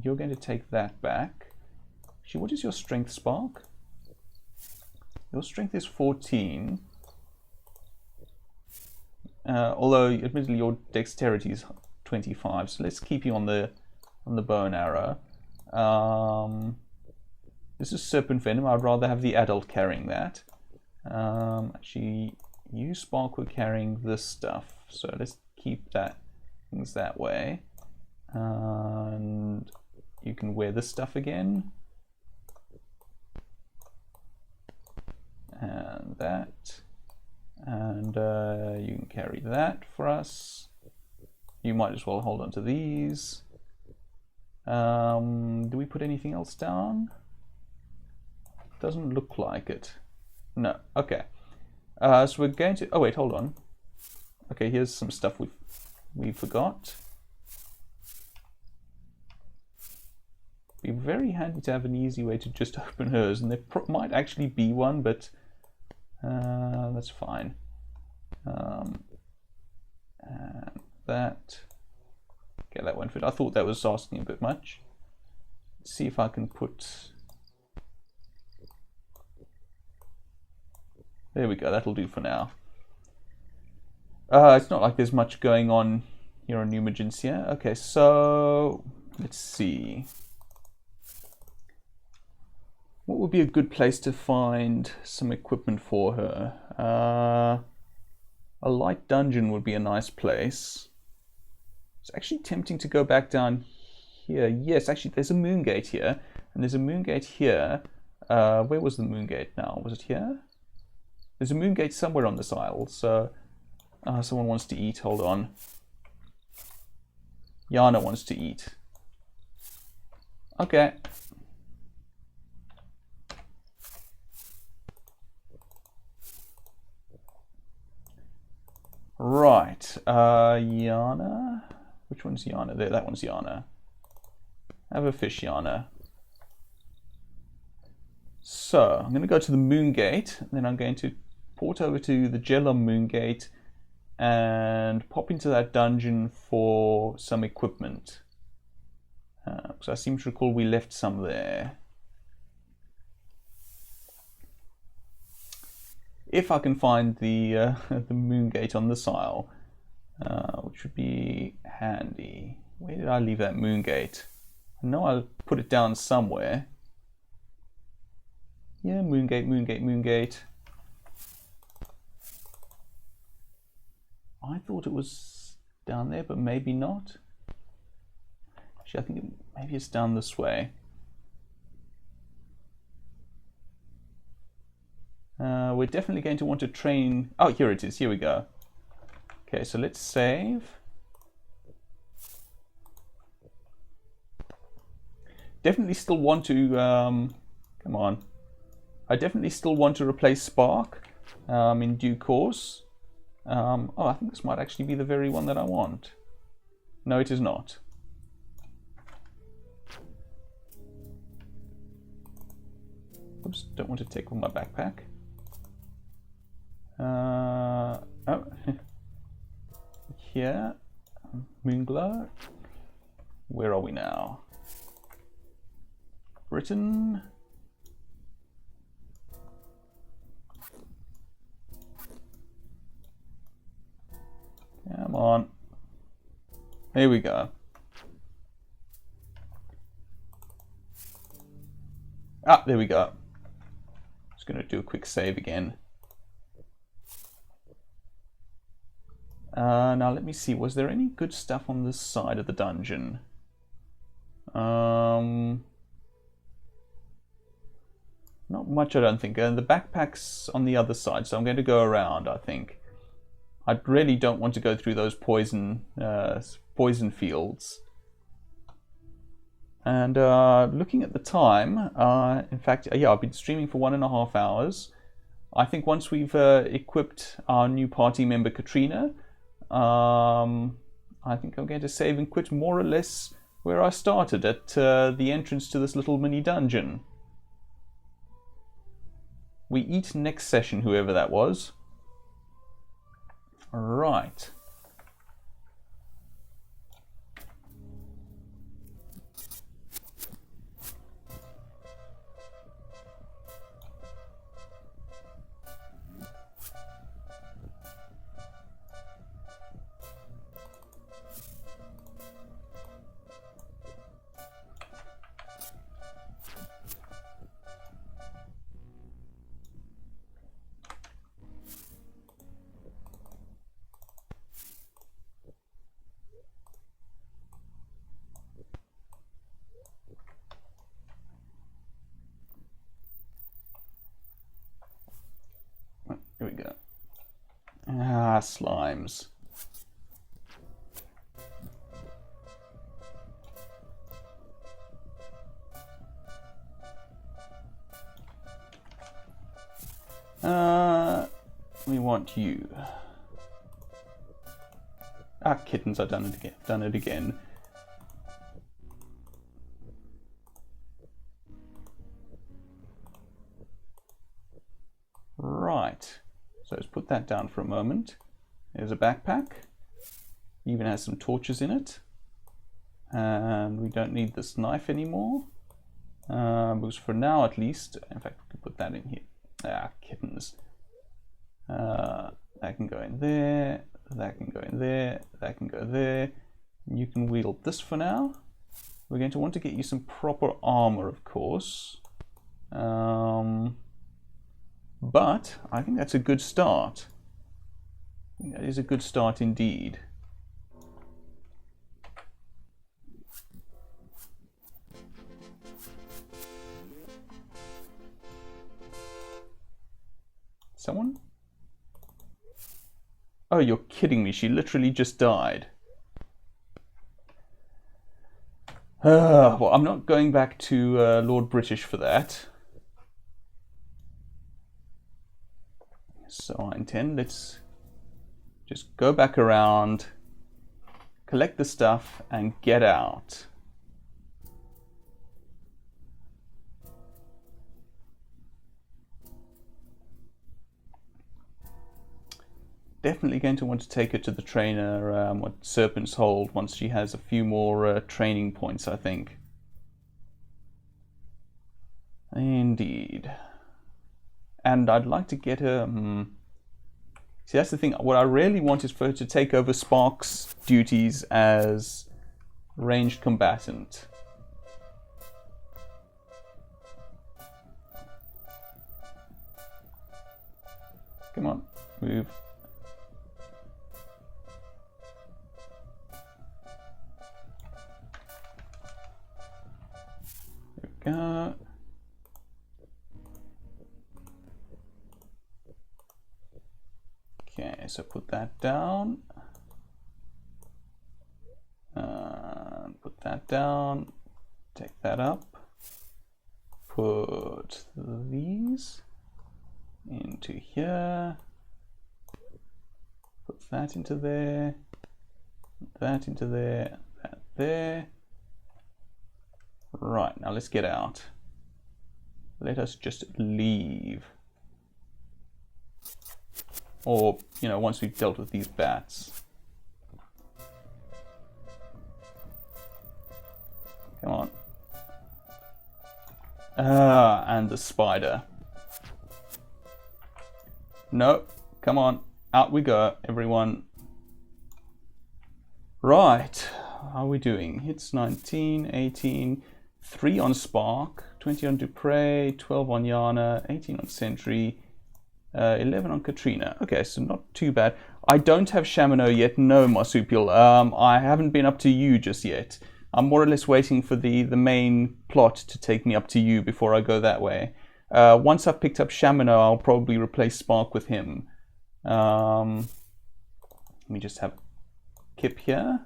You're going to take that back. Actually, what is your strength, Spark? Your strength is 14. Although, admittedly, your dexterity is 25. So let's keep you on the bow and arrow. This is serpent venom. I'd rather have the adult carrying that. Actually, you, Spark, were carrying this stuff. So let's keep things that way. And you can wear this stuff again. And that. And you can carry that for us. You might as well hold on to these. Do we put anything else down? Doesn't look like it. No. Okay. So we're going to. Oh wait, hold on. Okay, here's some stuff we forgot. Be very handy to have an easy way to just open hers, and there might actually be one, but that's fine. And that. Okay, that won't fit. I thought that was asking a bit much. Let's see if I can put. There we go. That'll do for now. It's not like there's much going on here on New Magencia. Okay, so let's see. What would be a good place to find some equipment for her? A light dungeon would be a nice place. It's actually tempting to go back down here. Yes, actually, there's a moon gate here, and there's a moon gate here. Where was the moon gate now? Was it here? There's a moon gate somewhere on this isle, so someone wants to eat. Hold on. Yana wants to eat. Okay. Right, Yana. Which one's Yana? There, that one's Yana. Have a fish, Yana. So, I'm going to go to the moon gate, and then I'm going to port over to the Jellum moon gate and pop into that dungeon for some equipment. Because I seem to recall we left some there. If I can find the moon gate on this isle, which would be handy. Where did I leave that moon gate? I know I put it down somewhere. Yeah, moon gate, moon gate, moon gate. I thought it was down there, but maybe not. Actually, I think maybe it's down this way. We're definitely going to want to train. Oh, here it is. Here we go. Okay, so let's save. Definitely still want to. Come on. I definitely still want to replace Spark in due course. Oh, I think this might actually be the very one that I want. No, it is not. Oops, don't want to take off my backpack. Oh, here, Moonglow. Where are we now? Britain. Come on. Here we go. Ah, there we go. Just going to do a quick save again. Now let me see, was there any good stuff on this side of the dungeon? Not much, I don't think. The backpack's on the other side, so I'm going to go around, I think. I really don't want to go through those poison fields. And looking at the time, in fact, yeah, I've been streaming for 1.5 hours. I think once we've equipped our new party member, Katrina, I I think I'm going to save and quit more or less where I started, at the entrance to this little mini dungeon. We eat next session, whoever that was. Right. Here we go. Ah, slimes. We want you. Ah, kittens, I've done it again. Done it again. Right. So let's put that down for a moment. There's a backpack. Even has some torches in it. And we don't need this knife anymore. Because for now at least, in fact we can put that in here. Ah, kittens. That can go in there, that can go in there, that can go there. You can wield this for now. We're going to want to get you some proper armor, of course. But I think that's a good start. I think that is a good start indeed. Someone? Oh, you're kidding me. She literally just died. Well, I'm not going back to Lord British for that. So I intend, let's just go back around, collect the stuff, and get out. Definitely going to want to take her to the trainer at Serpent's Hold once she has a few more training points, I think. Indeed. And I'd like to get her... See, that's the thing. What I really want is for her to take over Spark's duties as ranged combatant. Come on, move. Go. Okay, so put that down. Put that down. Take that up. Put these into here. Put that into there. That into there. That there. Right, now let's get out. Let us just leave. Or, you know, once we've dealt with these bats. Come on. Ah, and the spider. No, come on. Out we go, everyone. Right, how are we doing? Hits 19, 18... 3 on Spark, 20 on Dupre, 12 on Yana, 18 on Sentry, 11 on Katrina. Okay, so not too bad. I don't have Shamino yet, no, Marsupial. I haven't been up to you just yet. I'm more or less waiting for the main plot to take me up to you before I go that way. Once I've picked up Shamino, I'll probably replace Spark with him. Let me just have Kip here.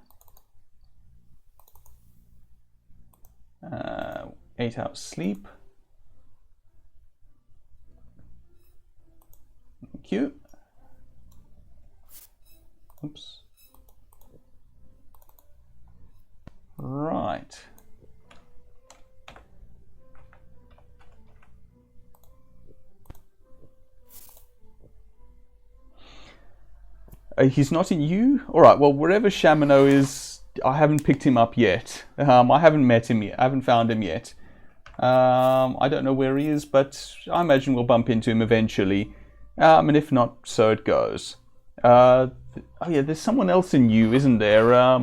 8 hours sleep. Thank you. Oops. Right. He's not in you? Alright, well, wherever Shamino is, I haven't picked him up yet. I haven't met him yet. I haven't found him yet. I don't know where he is, but I imagine we'll bump into him eventually. And if not, so it goes. Oh yeah, there's someone else in you, isn't there?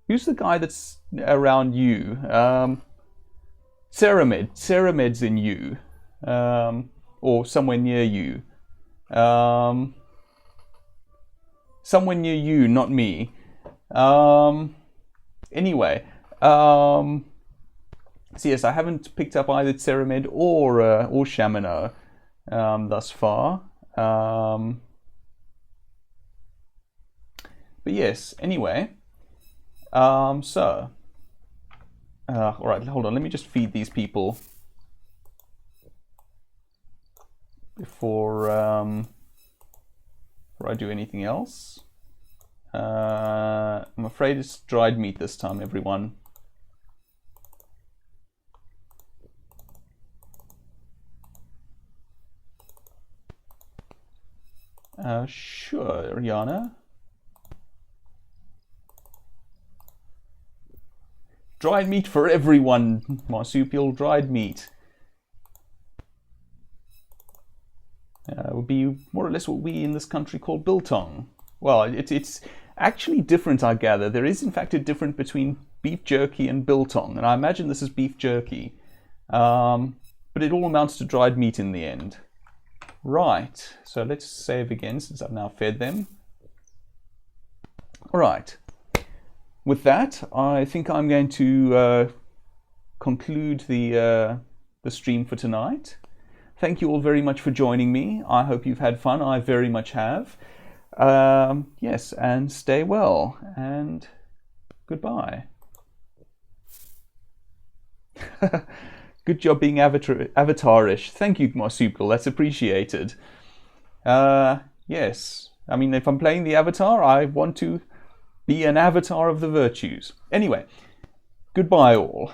Who's the guy that's around you? Ceramed. Ceramed's in you. Or somewhere near you. Somewhere near you, not me. Anyway. So yes, I haven't picked up either Ceramed or Shamino thus far. But yes, anyway. Alright, hold on, let me just feed these people before I do anything else. I'm afraid it's dried meat this time, everyone. Sure, Rihanna. Dried meat for everyone, marsupial, dried meat. Would be more or less what we in this country call biltong. Well, it's actually different, I gather. There is in fact a difference between beef jerky and biltong, and I imagine this is beef jerky. But it all amounts to dried meat in the end. Right, so let's save again since I've now fed them. Alright, with that, I think I'm going to conclude the stream for tonight. Thank you all very much for joining me. I hope you've had fun. I very much have. Yes, and stay well, and goodbye. Good job being avatarish. Thank you, Marsupial. That's appreciated. Yes. I mean, if I'm playing the avatar, I want to be an avatar of the virtues. Anyway, goodbye all.